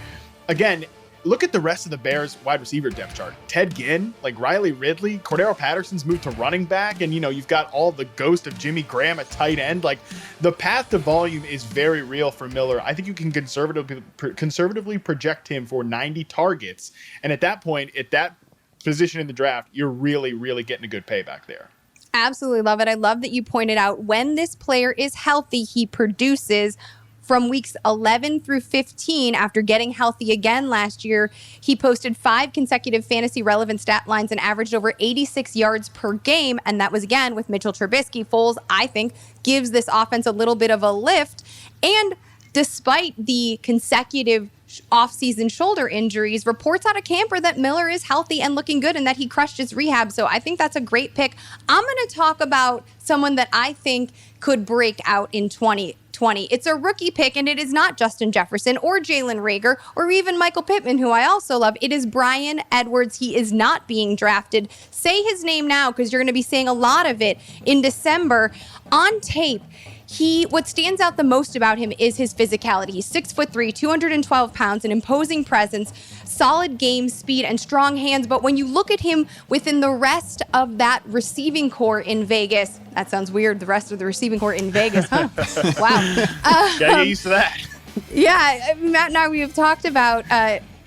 Speaker 3: again, look at the rest of the Bears wide receiver depth chart. Ted Ginn, like Riley Ridley, Cordero Patterson's moved to running back, and, you've got all the ghost of Jimmy Graham at tight end. Like, the path to volume is very real for Miller. I think you can conservatively project him for 90 targets. And at that point, at that position in the draft, you're really, really getting a good payback there.
Speaker 1: Absolutely love it. I love that you pointed out when this player is healthy, he produces From weeks 11 through 15, after getting healthy again last year, he posted 5 consecutive fantasy relevant stat lines and averaged over 86 yards per game. And that was again with Mitchell Trubisky. Foles, I think, gives this offense a little bit of a lift. And despite the consecutive offseason shoulder injuries, reports out of camp are that Miller is healthy and looking good and that he crushed his rehab. So I think that's a great pick. I'm going to talk about someone that I think could break out in 2020. It's a rookie pick, and it is not Justin Jefferson or Jalen Reagor or even Michael Pittman, who I also love. It is Bryan Edwards. He is not being drafted. Say his name now because you're going to be saying a lot of it in December. On tape, what stands out the most about him is his physicality. He's 6'3", 212 pounds, an imposing presence, solid game speed, and strong hands. But when you look at him within the rest of that receiving core in Vegas, that sounds weird, the rest of the receiving core in Vegas, huh? Wow.
Speaker 3: Gotta get used to that.
Speaker 1: Yeah, Matt and I, we have talked about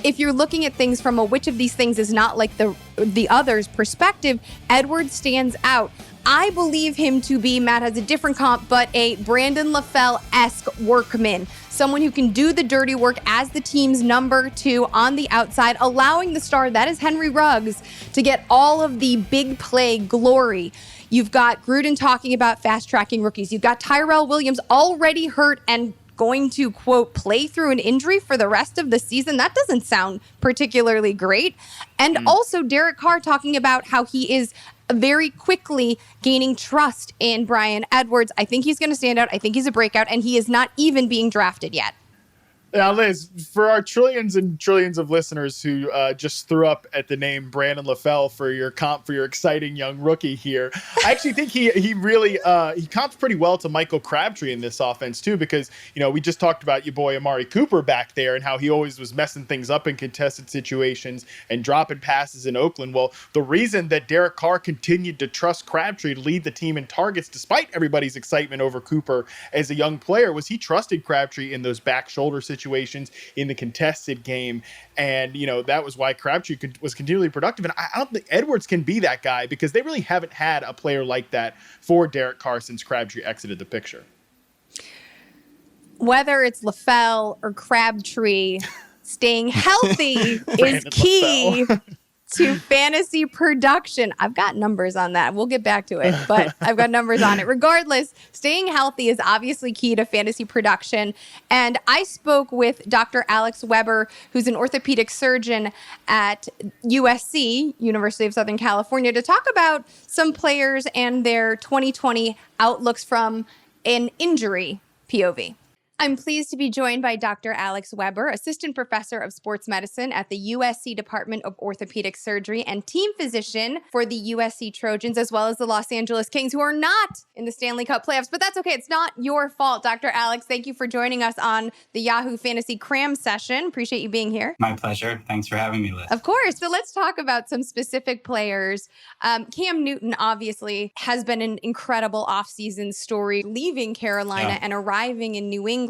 Speaker 1: if you're looking at things from a which of these things is not like the other's perspective, Edwards stands out. I believe him to be, Matt has a different comp, but a Brandon LaFell-esque workman. Someone who can do the dirty work as the team's number 2 on the outside, allowing the star, that is Henry Ruggs, to get all of the big play glory. You've got Gruden talking about fast-tracking rookies. You've got Tyrell Williams already hurt and going to, quote, play through an injury for the rest of the season. That doesn't sound particularly great. And also Derek Carr talking about how he is very quickly gaining trust in Bryan Edwards. I think he's going to stand out. I think he's a breakout, and he is not even being drafted yet.
Speaker 3: Now, Liz, for our trillions and trillions of listeners who just threw up at the name Brandon LaFell for your comp for your exciting young rookie here, I actually think he really he comps pretty well to Michael Crabtree in this offense too, because we just talked about your boy Amari Cooper back there and how he always was messing things up in contested situations and dropping passes in Oakland. Well, the reason that Derek Carr continued to trust Crabtree to lead the team in targets despite everybody's excitement over Cooper as a young player was he trusted Crabtree in those back shoulder situations in the contested game. And, that was why Crabtree was continually productive. And I don't think Edwards can be that guy because they really haven't had a player like that for Derek Carr since Crabtree exited the picture.
Speaker 1: Whether it's LaFell or Crabtree, staying healthy is key to fantasy production. I've got numbers on that. We'll get back to it, but I've got numbers on it. Regardless, staying healthy is obviously key to fantasy production. And I spoke with Dr. Alex Weber, who's an orthopedic surgeon at USC, University of Southern California, to talk about some players and their 2020 outlooks from an injury POV. I'm pleased to be joined by Dr. Alex Weber, assistant professor of sports medicine at the USC Department of Orthopedic Surgery and team physician for the USC Trojans, as well as the Los Angeles Kings, who are not in the Stanley Cup playoffs. But that's okay. It's not your fault, Dr. Alex. Thank you for joining us on the Yahoo Fantasy Cram Session. Appreciate you being here.
Speaker 4: My pleasure. Thanks for having me, Liz.
Speaker 1: Of course. So let's talk about some specific players. Cam Newton, obviously, has been an incredible offseason story, leaving Carolina and arriving in New England.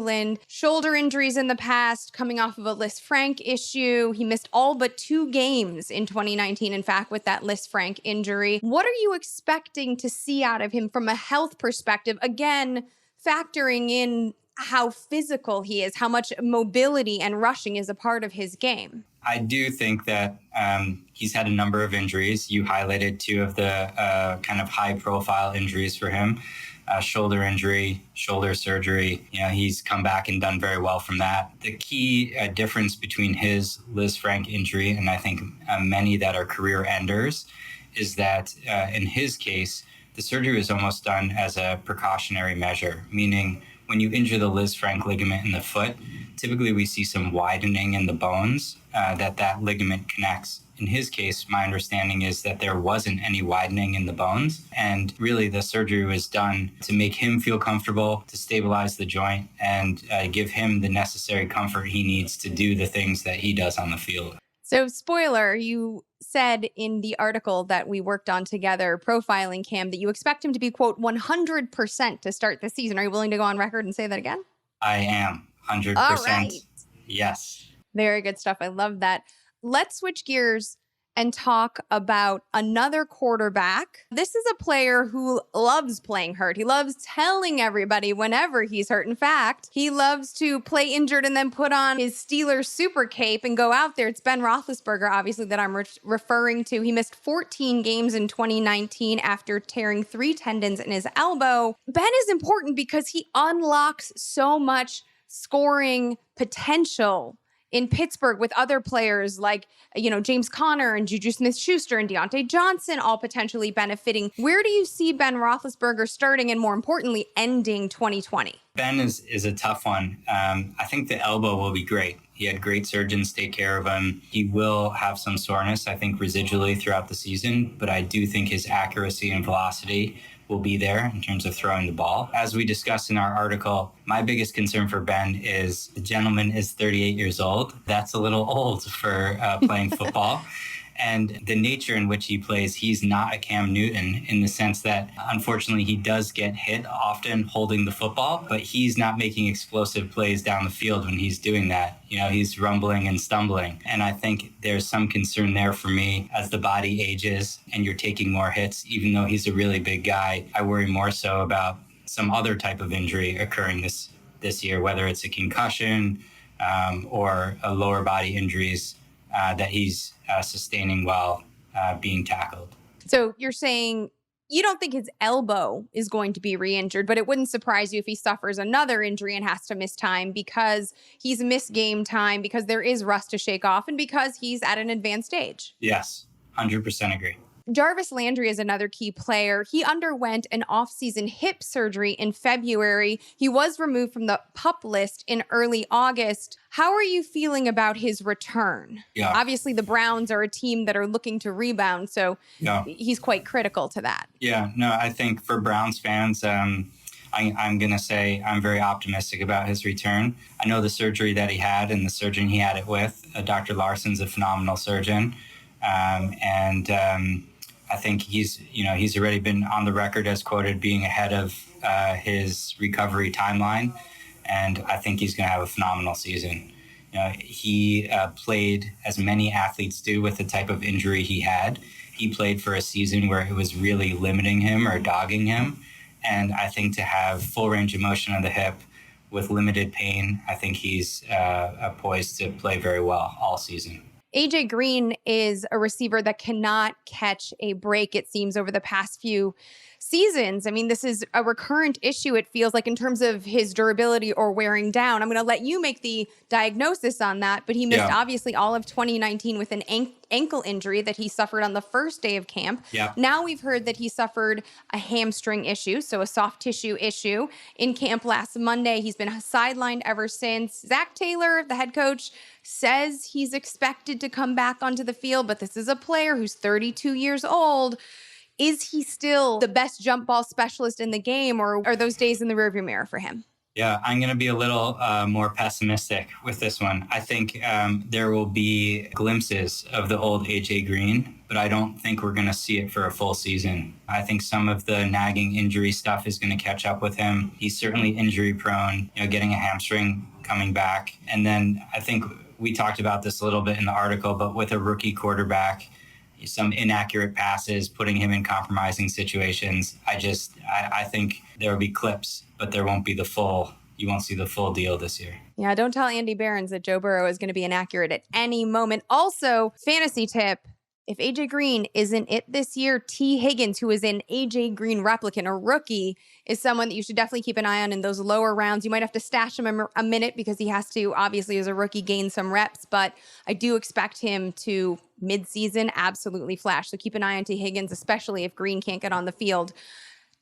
Speaker 1: Shoulder injuries in the past, coming off of a Liz Frank issue. He missed all but 2 games in 2019, in fact, with that Liz Frank injury. What are you expecting to see out of him from a health perspective? Again, factoring in how physical he is, how much mobility and rushing is a part of his game.
Speaker 4: I do think that he's had a number of injuries. You highlighted 2 of the kind of high-profile injuries for him. Shoulder injury, shoulder surgery. He's come back and done very well from that. The key difference between his Liz Frank injury and I think many that are career enders is that in his case, the surgery was almost done as a precautionary measure, meaning when you injure the Liz Frank ligament in the foot, typically we see some widening in the bones that ligament connects. In his case, my understanding is that there wasn't any widening in the bones. And really, the surgery was done to make him feel comfortable, to stabilize the joint, and give him the necessary comfort he needs to do the things that he does on the field.
Speaker 1: So, spoiler, you said in the article that we worked on together, profiling Cam, that you expect him to be, quote, 100% to start the season. Are you willing to go on record and say that again?
Speaker 4: I am, 100%.
Speaker 1: All right.
Speaker 4: Yes.
Speaker 1: Very good stuff. I love that. Let's switch gears and talk about another quarterback. This is a player who loves playing hurt. He loves telling everybody whenever he's hurt. In fact, he loves to play injured and then put on his Steelers super cape and go out there. It's Ben Roethlisberger, obviously, that I'm referring to. He missed 14 games in 2019 after tearing 3 tendons in his elbow. Ben is important because he unlocks so much scoring potential in Pittsburgh with other players like, James Conner and Juju Smith-Schuster and Deontay Johnson all potentially benefiting. Where do you see Ben Roethlisberger starting and, more importantly, ending 2020?
Speaker 4: Ben is a tough one. I think the elbow will be great. He had great surgeons take care of him. He will have some soreness, I think, residually throughout the season, but I do think his accuracy and velocity will be there in terms of throwing the ball. As we discussed in our article, my biggest concern for Ben is the gentleman is 38 years old. That's a little old for playing football. And the nature in which he plays, he's not a Cam Newton in the sense that, unfortunately, he does get hit often holding the football, but he's not making explosive plays down the field when he's doing that. He's rumbling and stumbling. And I think there's some concern there for me as the body ages and you're taking more hits. Even though he's a really big guy, I worry more so about some other type of injury occurring this year, whether it's a concussion or a lower body injuries that he's sustaining while being tackled.
Speaker 1: So you're saying you don't think his elbow is going to be re-injured, but it wouldn't surprise you if he suffers another injury and has to miss time because he's missed game time, because there is rust to shake off, and because he's at an advanced age.
Speaker 4: Yes, 100% agree.
Speaker 1: Jarvis Landry is another key player. He underwent an off-season hip surgery in February. He was removed from the PUP list in early August. How are you feeling about his return?
Speaker 4: Yeah.
Speaker 1: Obviously, the Browns are a team that are looking to rebound, so he's quite critical to that.
Speaker 4: Yeah, no, I think for Browns fans, I'm going to say I'm very optimistic about his return. I know the surgery that he had and the surgeon he had it with. Dr. Larson's a phenomenal surgeon. I think he's already been on the record as quoted being ahead of his recovery timeline. And I think he's going to have a phenomenal season. He played as many athletes do with the type of injury he had. He played for a season where it was really limiting him or dogging him. And I think to have full range of motion of the hip with limited pain, I think he's poised to play very well all season.
Speaker 1: AJ Green is a receiver that cannot catch a break, it seems, over the past few seasons. I mean, this is a recurrent issue, it feels like, in terms of his durability or wearing down. I'm going to let you make the diagnosis on that, but he missed obviously all of 2019 with an ankle injury that he suffered on the first day of camp.
Speaker 4: Yeah.
Speaker 1: Now we've heard that he suffered a hamstring issue, so a soft tissue issue in camp last Monday. He's been sidelined ever since. Zach Taylor, the head coach, says he's expected to come back onto the field, but this is a player who's 32 years old. Is he still the best jump ball specialist in the game, or are those days in the rearview mirror for him?
Speaker 4: Yeah, I'm going to be a little more pessimistic with this one. I think there will be glimpses of the old AJ Green, but I don't think we're going to see it for a full season. I think some of the nagging injury stuff is going to catch up with him. He's certainly injury prone, getting a hamstring coming back. And then I think we talked about this a little bit in the article, but with a rookie quarterback, some inaccurate passes, putting him in compromising situations. I think there will be clips, but you won't see the full deal this year.
Speaker 1: Yeah, don't tell Andy Behrens that Joe Burrow is going to be inaccurate at any moment. Also, fantasy tip, if AJ Green isn't it this year, T. Higgins, who is an AJ Green replicant, a rookie, is someone that you should definitely keep an eye on in those lower rounds. You might have to stash him a minute because he has to, obviously, as a rookie, gain some reps. But I do expect him to, mid-season, absolutely flash. So keep an eye on T. Higgins, especially if Green can't get on the field.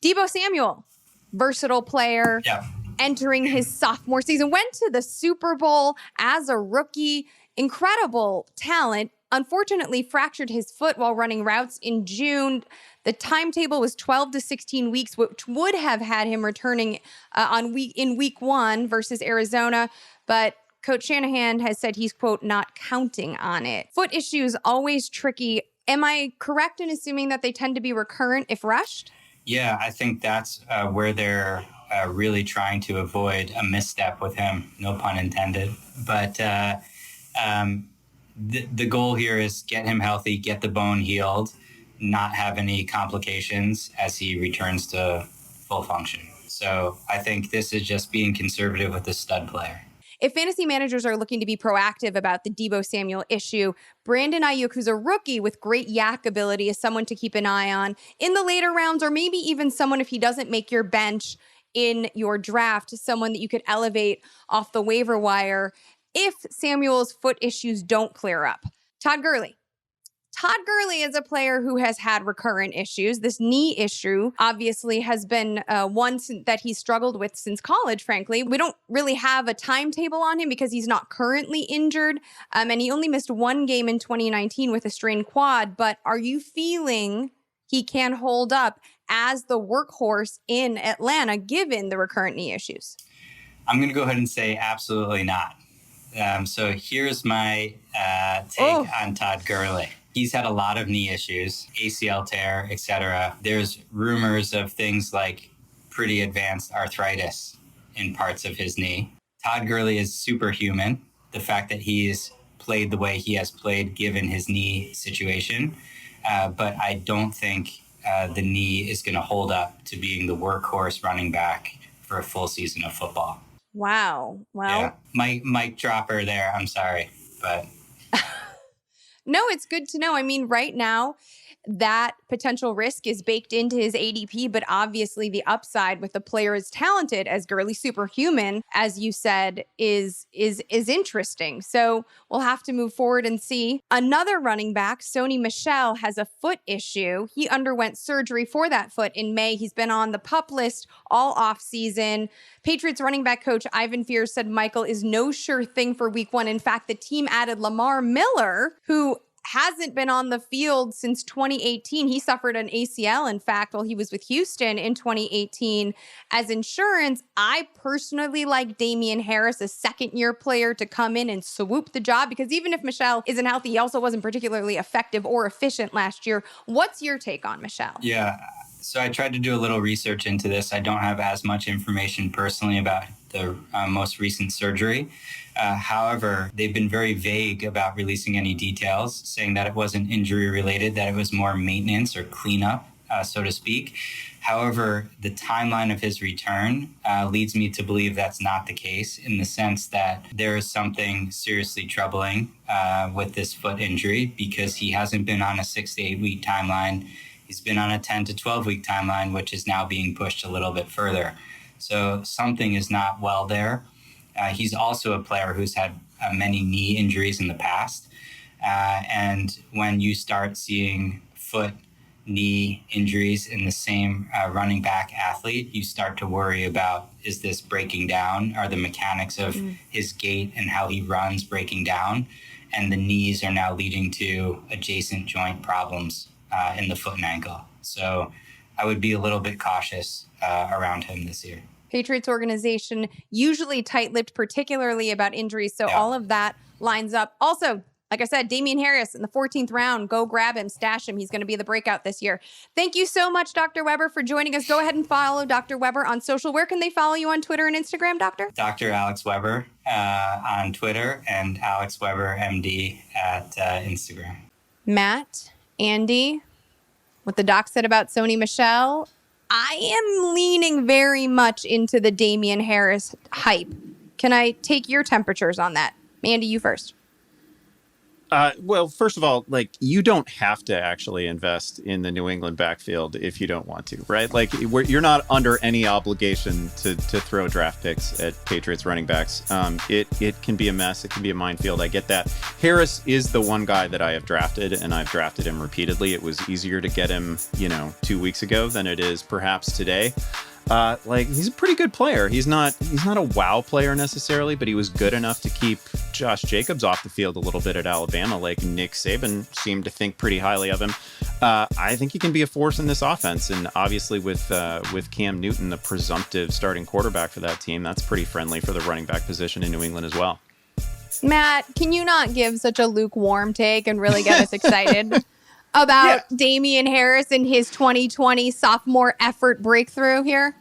Speaker 1: Deebo Samuel, versatile player.
Speaker 4: Yeah.
Speaker 1: Entering his sophomore season, went to the Super Bowl as a rookie. Incredible talent. Unfortunately, fractured his foot while running routes in June. The timetable was 12 to 16 weeks, which would have had him returning in week 1 versus Arizona. But Coach Shanahan has said he's, quote, not counting on it. Foot issues, always tricky. Am I correct in assuming that they tend to be recurrent if rushed?
Speaker 4: Yeah, I think that's where they're really trying to avoid a misstep with him, no pun intended. But the goal here is get him healthy, get the bone healed, not have any complications as he returns to full function. So I think this is just being conservative with the stud player.
Speaker 1: If fantasy managers are looking to be proactive about the Deebo Samuel issue, Brandon Ayuk, who's a rookie with great yak ability, is someone to keep an eye on in the later rounds, or maybe even someone, if he doesn't make your bench in your draft, someone that you could elevate off the waiver wire if Samuel's foot issues don't clear up. Todd Gurley. Todd Gurley is a player who has had recurrent issues. This knee issue obviously has been one that he's struggled with since college, frankly. We don't really have a timetable on him because he's not currently injured. And he only missed one game in 2019 with a strained quad. But are you feeling he can hold up as the workhorse in Atlanta, given the recurrent knee issues?
Speaker 4: I'm going to go ahead and say absolutely not. So here's my take on Todd Gurley. He's had a lot of knee issues, ACL tear, etc. There's rumors of things like pretty advanced arthritis in parts of his knee. Todd Gurley is superhuman. The fact that he's played the way he has played given his knee situation. But I don't think the knee is going to hold up to being the workhorse running back for a full season of football.
Speaker 1: Wow. Well,
Speaker 4: yeah. Mic dropper there. I'm sorry, but...
Speaker 1: No, it's good to know. I mean, right now, that potential risk is baked into his ADP, but obviously the upside with the player as talented as Gurley, superhuman, as you said, is interesting. So we'll have to move forward and see. Another running back, Sony Michel, has a foot issue. He underwent surgery for that foot in May. He's been on the PUP list all off season. Patriots running back coach Ivan Fears said Michael is no sure thing for week one. In fact, the team added Lamar Miller, who hasn't been on the field since 2018. He suffered an ACL, in fact, while he was with Houston in 2018 as insurance. I personally like Damian Harris, a second-year player, to come in and swoop the job, because even if Michel isn't healthy, he also wasn't particularly effective or efficient last year. What's your take on Michel?
Speaker 4: Yeah, so I tried to do a little research into this. I don't have as much information personally about the most recent surgery. However, they've been very vague about releasing any details, saying that it wasn't injury related, that it was more maintenance or cleanup, so to speak. However, the timeline of his return leads me to believe that's not the case, in the sense that there is something seriously troubling with this foot injury, because he hasn't been on a 6 to 8 week timeline. He's been on a 10 to 12 week timeline, which is now being pushed a little bit further. So something is not well there. He's also a player who's had many knee injuries in the past. And when you start seeing foot, knee injuries in the same running back athlete, you start to worry about, is this breaking down? Are the mechanics of his gait and how he runs breaking down? And the knees are now leading to adjacent joint problems in the foot and ankle. So I would be a little bit cautious around him this year.
Speaker 1: Patriots organization usually tight-lipped, particularly about injuries. So all of that lines up. Also, like I said, Damian Harris in the 14th round, go grab him, stash him. He's going to be the breakout this year. Thank you so much, Dr. Weber, for joining us. Go ahead and follow Dr. Weber on social. Where can they follow you on Twitter and Instagram, Doctor?
Speaker 4: Dr. Alex Weber on Twitter, and Alex Weber MD at Instagram.
Speaker 1: Matt, Andy, what the doc said about Sony Michel, I am leaning very much into the Damian Harris hype. Can I take your temperatures on that? Andy, you first.
Speaker 2: Well, first of all, like, you don't have to actually invest in the New England backfield if you don't want to, right? Like, you're not under any obligation to throw draft picks at Patriots running backs. It can be a mess. It can be a minefield. I get that. Harris is the one guy that I have drafted, and I've drafted him repeatedly. It was easier to get him, 2 weeks ago than it is perhaps today. He's a pretty good player. He's not a wow player necessarily, but he was good enough to keep Josh Jacobs off the field a little bit at Alabama. Like, Nick Saban seemed to think pretty highly of him. I think he can be a force in this offense, and obviously with Cam Newton, the presumptive starting quarterback for that team, that's pretty friendly for the running back position in New England as well.
Speaker 1: Matt, can you not give such a lukewarm take and really get us excited about Damian Harris and his 2020 sophomore effort breakthrough here?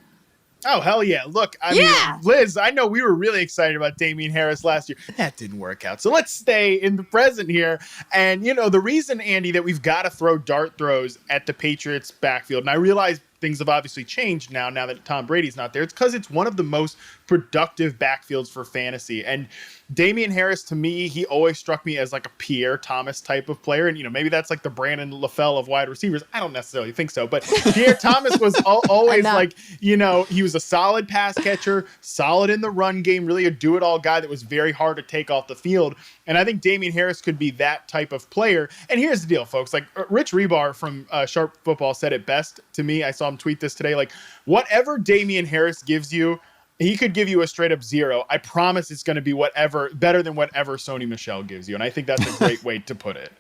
Speaker 3: Oh, hell yeah. Look, I mean, Liz, I know we were really excited about Damian Harris last year. That didn't work out. So let's stay in the present here. And, the reason, Andy, that we've got to throw dart throws at the Patriots backfield, and I realize things have obviously changed now that Tom Brady's not there, it's because it's one of the most productive backfields for fantasy. And Damian Harris, to me, he always struck me as like a Pierre Thomas type of player. And, maybe that's like the Brandon LaFell of wide receivers. I don't necessarily think so. But Pierre Thomas was always like, he was a solid pass catcher, solid in the run game, really a do-it-all guy that was very hard to take off the field. And I think Damian Harris could be that type of player. And here's the deal, folks. Like Rich Rebar from Sharp Football said it best to me. I saw him tweet this today. Like, whatever Damian Harris gives you, he could give you a straight up 0. I promise it's going to be better than whatever Sony Michel gives you. And I think that's a great way to put it.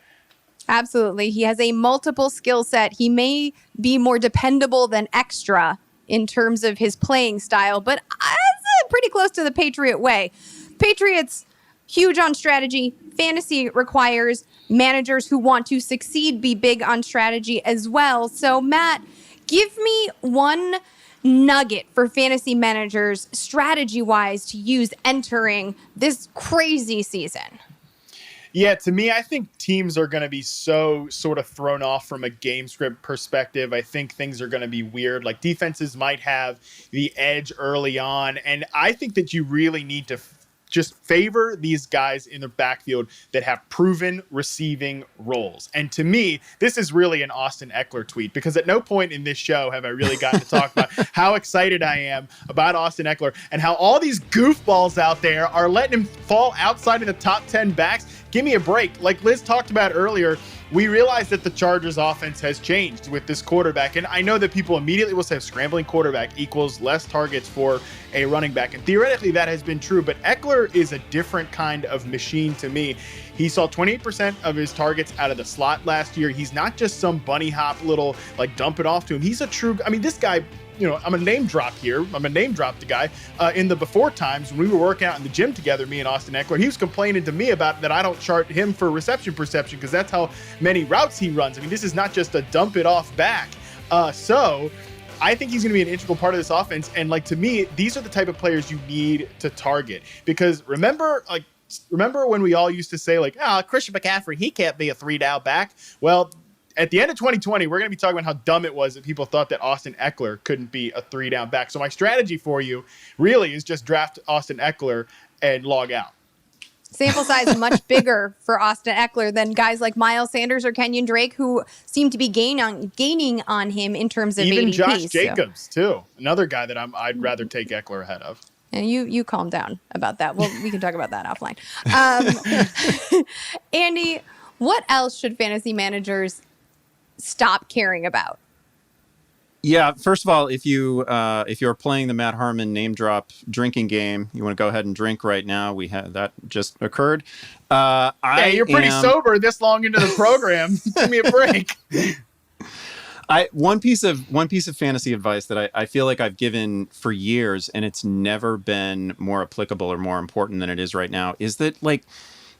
Speaker 1: Absolutely. He has a multiple skill set. He may be more dependable than extra in terms of his playing style, but it's pretty close to the Patriot way. Patriots, huge on strategy. Fantasy requires managers who want to succeed be big on strategy as well. So, Matt, give me one nugget for fantasy managers strategy-wise to use entering this crazy season.
Speaker 3: Yeah, to me, I think teams are going to be so sort of thrown off from a game script perspective. I think things are going to be weird. Like defenses might have the edge early on. And I think that you really need to just favor these guys in the backfield that have proven receiving roles. And to me, this is really an Austin Eckler tweet, because at no point in this show have I really gotten to talk about how excited I am about Austin Eckler and how all these goofballs out there are letting him fall outside of the top 10 backs. Give me a break. Like Liz talked about earlier, we realize that the Chargers offense has changed with this quarterback. And I know that people immediately will say scrambling quarterback equals less targets for a running back. And theoretically that has been true, but Eckler is a different kind of machine to me. He saw 28% of his targets out of the slot last year. He's not just some bunny hop little like dump it off to him. He's a true, this guy, I'm a name drop here. I'm going to name drop the guy. In the before times when we were working out in the gym together, me and Austin Eckler, he was complaining to me about that I don't chart him for reception perception because that's how many routes he runs. This is not just a dump it off back. So I think he's going to be an integral part of this offense. And to me, these are the type of players you need to target, because remember when we all used to say Christian McCaffrey, he can't be a 3-down back. Well, at the end of 2020, we're going to be talking about how dumb it was that people thought that Austin Eckler couldn't be a 3-down back. So my strategy for you really is just draft Austin Eckler and log out.
Speaker 1: Sample size much bigger for Austin Eckler than guys like Miles Sanders or Kenyon Drake, who seem to be gaining on him in terms of
Speaker 3: even
Speaker 1: ADP.
Speaker 3: Josh Jacobs, too. Another guy that I'd rather take Eckler ahead of.
Speaker 1: And you calm down about that. Well, we can talk about that offline. Andy, what else should fantasy managers stop caring about?
Speaker 2: Yeah, first of all, if you're playing the Matt Harmon name drop drinking game, you want to go ahead and drink right now. We had that just occurred.
Speaker 3: You're pretty sober this long into the program. Give me a break.
Speaker 2: One piece of fantasy advice that I feel like I've given for years, and it's never been more applicable or more important than it is right now, is that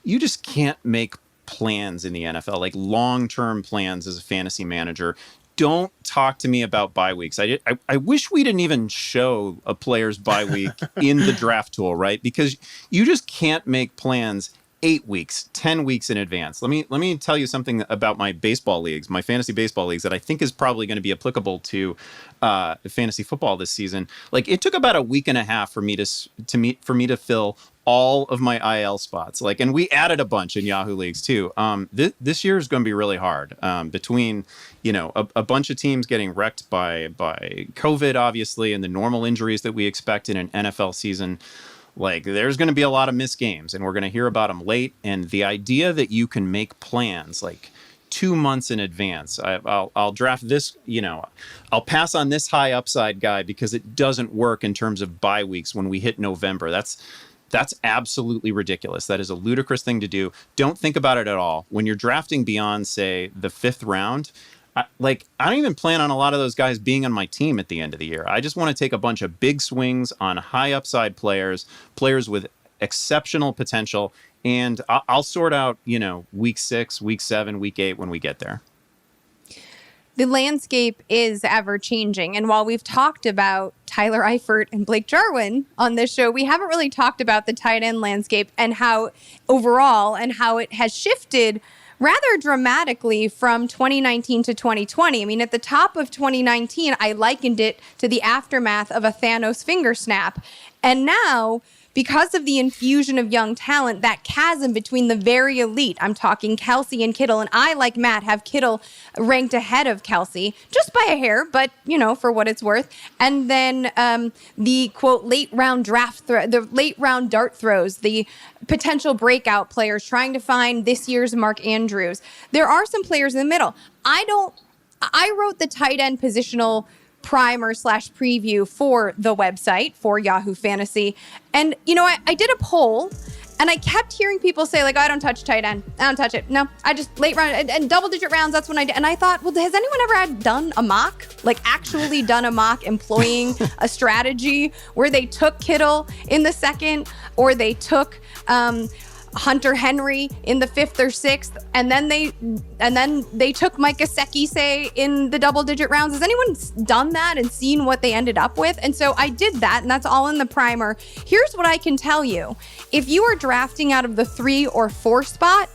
Speaker 2: you just can't make plans in the NFL, long-term plans as a fantasy manager. Don't talk to me about bye weeks. I wish we didn't even show a player's bye week in the draft tool, right? Because you just can't make plans 8 weeks, 10 weeks in advance. Let me tell you something about my baseball leagues, my fantasy baseball leagues, that I think is probably going to be applicable to fantasy football this season. It took about a week and a half for me to fill all of my IL spots. And we added a bunch in Yahoo leagues too. This year is going to be really hard between, a bunch of teams getting wrecked by COVID, obviously, and the normal injuries that we expect in an NFL season. There's going to be a lot of missed games, and we're going to hear about them late. And the idea that you can make plans 2 months in advance, I'll draft this, I'll pass on this high upside guy because it doesn't work in terms of bye weeks when we hit November. That's absolutely ridiculous. That is a ludicrous thing to do. Don't think about it at all. When you're drafting beyond, say, the 5th round, I don't even plan on a lot of those guys being on my team at the end of the year. I just want to take a bunch of big swings on high upside players with exceptional potential, and I'll sort out, week 6, week 7, week 8 when we get there.
Speaker 1: The landscape is ever changing. And while we've talked about Tyler Eifert and Blake Jarwin on this show, we haven't really talked about the tight end landscape and how overall and how it has shifted rather dramatically from 2019 to 2020. I mean, at the top of 2019, I likened it to the aftermath of a Thanos finger snap. And now, because of the infusion of young talent, that chasm between the very elite, I'm talking Kelsey and Kittle, and I, like Matt, have Kittle ranked ahead of Kelsey, just by a hair, but, for what it's worth. And then the, quote, late round the late round dart throws, the potential breakout players trying to find this year's Mark Andrews. There are some players in the middle. I wrote the tight end positional primer / preview for the website for Yahoo Fantasy. And, I did a poll and I kept hearing people say, like, oh, I don't touch tight end. I don't touch it. No, I just late round and double digit rounds. That's when I did. And I thought, well, has anyone ever done a mock, like actually done a mock employing a strategy where they took Kittle in the second or they took, Hunter Henry in the 5th or 6th, and then they took Mike Gesicki, say, in the double digit rounds. Has anyone done that and seen what they ended up with? And so I did that, and that's all in the primer. Here's what I can tell you. If you are drafting out of the 3 or 4 spot,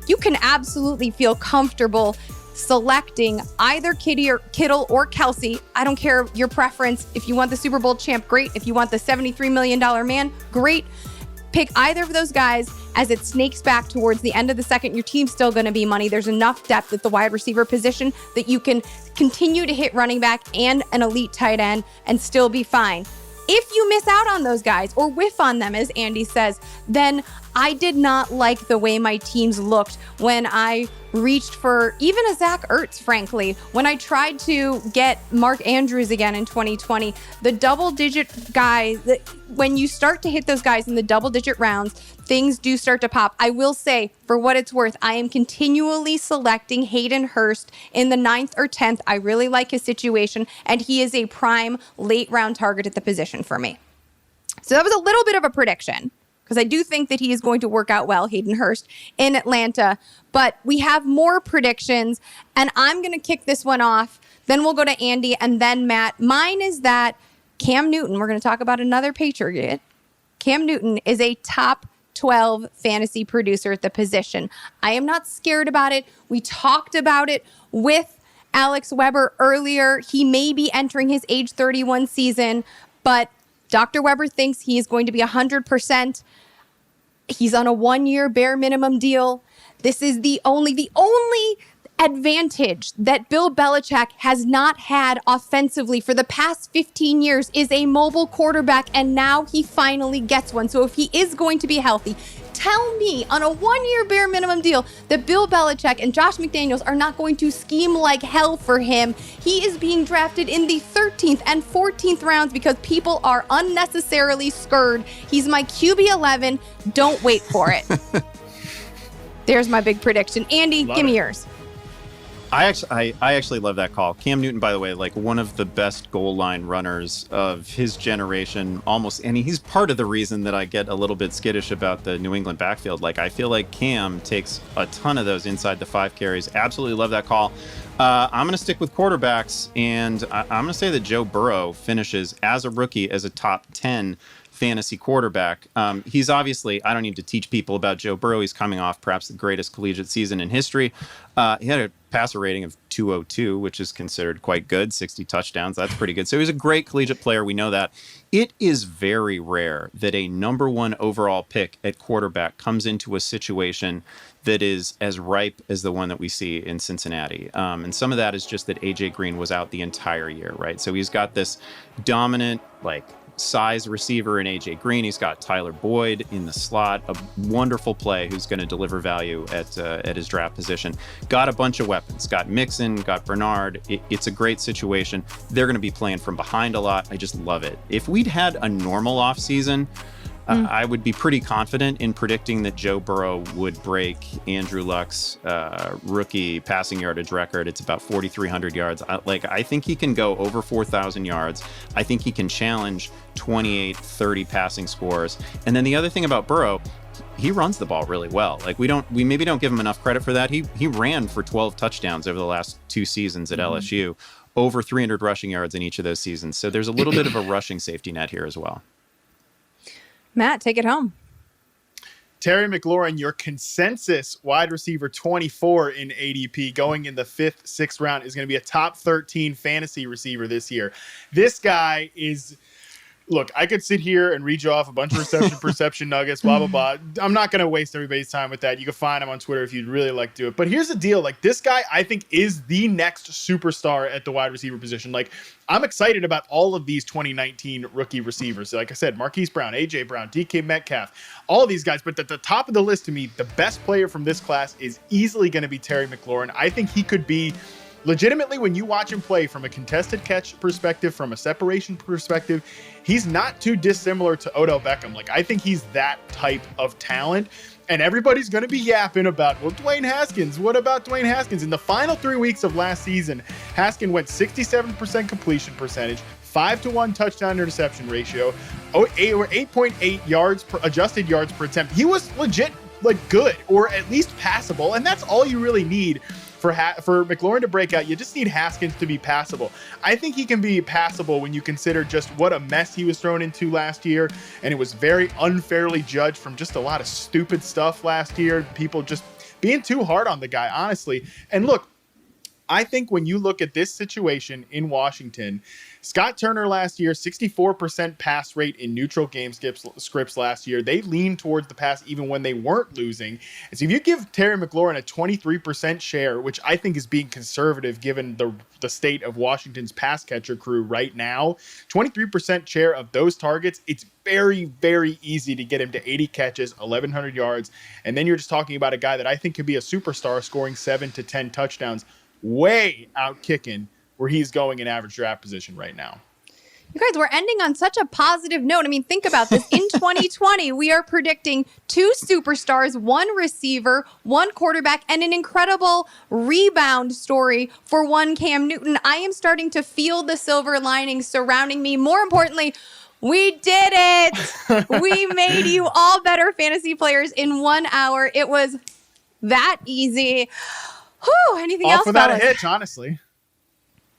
Speaker 1: you can absolutely feel comfortable selecting either Kittle or Kelsey. I don't care your preference. If you want the Super Bowl champ, great. If you want the $73 million man, great. Pick either of those guys as it snakes back towards the end of the second. Your team's still going to be money. There's enough depth at the wide receiver position that you can continue to hit running back and an elite tight end and still be fine. If you miss out on those guys or whiff on them, as Andy says, then I did not like the way my teams looked when I reached for even a Zach Ertz, frankly. When I tried to get Mark Andrews again in 2020, the double-digit guys, when you start to hit those guys in the double-digit rounds, things do start to pop. I will say, for what it's worth, I am continually selecting Hayden Hurst in the 9th or 10th. I really like his situation, and he is a prime late-round target at the position for me. So that was a little bit of a prediction, because I do think that he is going to work out well, Hayden Hurst, in Atlanta. But we have more predictions, and I'm going to kick this one off. Then we'll go to Andy and then Matt. Mine is that Cam Newton, we're going to talk about another Patriot. Cam Newton is a top 12 fantasy producer at the position. I am not scared about it. We talked about it with Alex Weber earlier. He may be entering his age 31 season, but Dr. Weber thinks he is going to be 100%. He's on a 1-year bare minimum deal. This is the only advantage that Bill Belichick has not had offensively for the past 15 years is a mobile quarterback, and now he finally gets one. So if he is going to be healthy, tell me on a 1-year bare minimum deal that Bill Belichick and Josh McDaniels are not going to scheme like hell for him. He is being drafted in the 13th and 14th rounds because people are unnecessarily scared. He's my QB 11. Don't wait for it. There's my big prediction. Andy, give me yours.
Speaker 2: I actually love that call. Cam Newton, by the way, like one of the best goal line runners of his generation, almost. And he's part of the reason that I get a little bit skittish about the New England backfield. Like, I feel like Cam takes a ton of those inside the 5 carries. Absolutely love that call. I'm going to stick with quarterbacks, and I'm going to say that Joe Burrow finishes as a rookie as a top 10 fantasy quarterback. He's obviously, I don't need to teach people about Joe Burrow. He's coming off perhaps the greatest collegiate season in history. He had a passer rating of 202, which is considered quite good. 60 touchdowns. That's pretty good. So he's a great collegiate player. We know that. It is very rare that a number 1 overall pick at quarterback comes into a situation that is as ripe as the one that we see in Cincinnati. And some of that is just that AJ Green was out the entire year, right? So he's got this dominant, size receiver in AJ Green. He's got Tyler Boyd in the slot, a wonderful play who's going to deliver value at his draft position. Got a bunch of weapons. Got Mixon, got Bernard. It's a great situation. They're going to be playing from behind a lot. I just love it. If we'd had a normal offseason, I would be pretty confident in predicting that Joe Burrow would break Andrew Luck's rookie passing yardage record. It's about 4,300 yards. I think he can go over 4,000 yards. I think he can challenge 28, 30 passing scores. And then the other thing about Burrow, he runs the ball really well. Like we maybe don't give him enough credit for that. He ran for 12 touchdowns over the last 2 seasons at LSU, over 300 rushing yards in each of those seasons. So there's a little bit of a rushing safety net here as well.
Speaker 1: Matt, take it home.
Speaker 3: Terry McLaurin, your consensus wide receiver 24 in ADP, going in the 5th, 6th round, is going to be a top 13 fantasy receiver this year. This guy is... Look, I could sit here and read you off a bunch of perception nuggets, blah, blah, blah. I'm not going to waste everybody's time with that. You can find him on Twitter if you'd really like to do it. But here's the deal. Like, this guy, I think, is the next superstar at the wide receiver position. Like, I'm excited about all of these 2019 rookie receivers. Like I said, Marquise Brown, A.J. Brown, DK Metcalf, all of these guys. But at the top of the list, to me, the best player from this class is easily going to be Terry McLaurin. I think he could be... Legitimately, when you watch him play from a contested catch perspective, from a separation perspective, he's not too dissimilar to Odell Beckham. Like, I think he's that type of talent. And everybody's going to be yapping about, well, Dwayne Haskins. What about Dwayne Haskins? In the final 3 weeks of last season, Haskins went 67% completion percentage, 5-to-1 touchdown interception ratio, 8.8 yards per adjusted yards per attempt. He was legit, like, good, or at least passable. And that's all you really need. For McLaurin to break out, you just need Haskins to be passable. I think he can be passable when you consider just what a mess he was thrown into last year, and it was very unfairly judged from just a lot of stupid stuff last year. People just being too hard on the guy, honestly. And look, I think when you look at this situation in Washington, Scott Turner last year, 64% pass rate in neutral game scripts last year. They leaned towards the pass even when they weren't losing. And so if you give Terry McLaurin a 23% share, which I think is being conservative given the state of Washington's pass catcher crew right now, 23% share of those targets, it's very, very easy to get him to 80 catches, 1,100 yards. And then you're just talking about a guy that I think could be a superstar, scoring 7 to 10 touchdowns, way out kicking where he's going in average draft position right now.
Speaker 1: You guys, we're ending on such a positive note. I mean, think about this. In 2020, we are predicting 2 superstars, 1 receiver, 1 quarterback, and an incredible rebound story for 1 Cam Newton. I am starting to feel the silver lining surrounding me. More importantly, we did it. We made you all better fantasy players in 1 hour. It was that easy. Whew, anything else,
Speaker 3: without
Speaker 1: fellas?
Speaker 3: a hitch, honestly.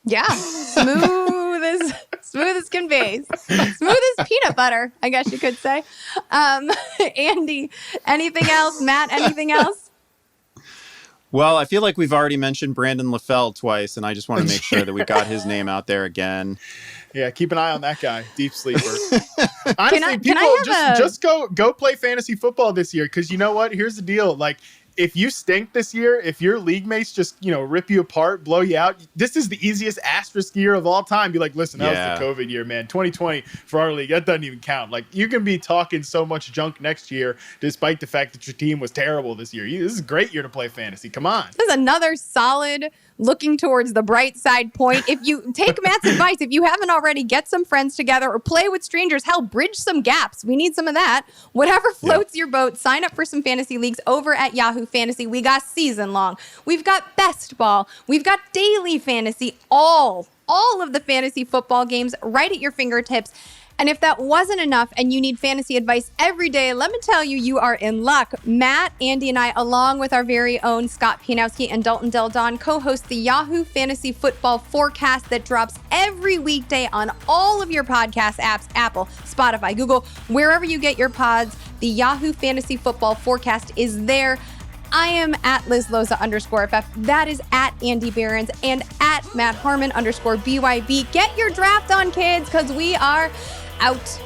Speaker 1: Yeah, smooth as can be. Smooth as peanut butter, I guess you could say. Andy, anything else? Matt, anything else?
Speaker 2: Well, I feel like we've already mentioned Brandon LaFell twice, and I just want to make sure that we got his name out there again.
Speaker 3: Yeah, keep an eye on that guy. Deep sleeper. Honestly, people just go play fantasy football this year, because you know what? Here's the deal. Like, if you stink this year, if your league mates just, rip you apart, blow you out, this is the easiest asterisk year of all time. Be like, listen, that was the COVID year, man. 2020 for our league, that doesn't even count. Like, you can be talking so much junk next year, despite the fact that your team was terrible this year. This is a great year to play fantasy. Come on.
Speaker 1: This is another solid looking towards the bright side point. If you take Matt's advice, if you haven't already, get some friends together or play with strangers. Hell, bridge some gaps. We need some of that. Whatever floats your boat, sign up for some fantasy leagues over at Yahoo Fantasy. We got season long. We've got best ball. We've got daily fantasy. All of the fantasy football games right at your fingertips. And if that wasn't enough and you need fantasy advice every day, let me tell you, you are in luck. Matt, Andy, and I, along with our very own Scott Pianowski and Dalton Del Don, co-host the Yahoo Fantasy Football Forecast that drops every weekday on all of your podcast apps, Apple, Spotify, Google, wherever you get your pods. The Yahoo Fantasy Football Forecast is there. I am at LizLoza_FF. That is at Andy Behrens and at Matt Harmon _BYB. Get your draft on, kids, because we are out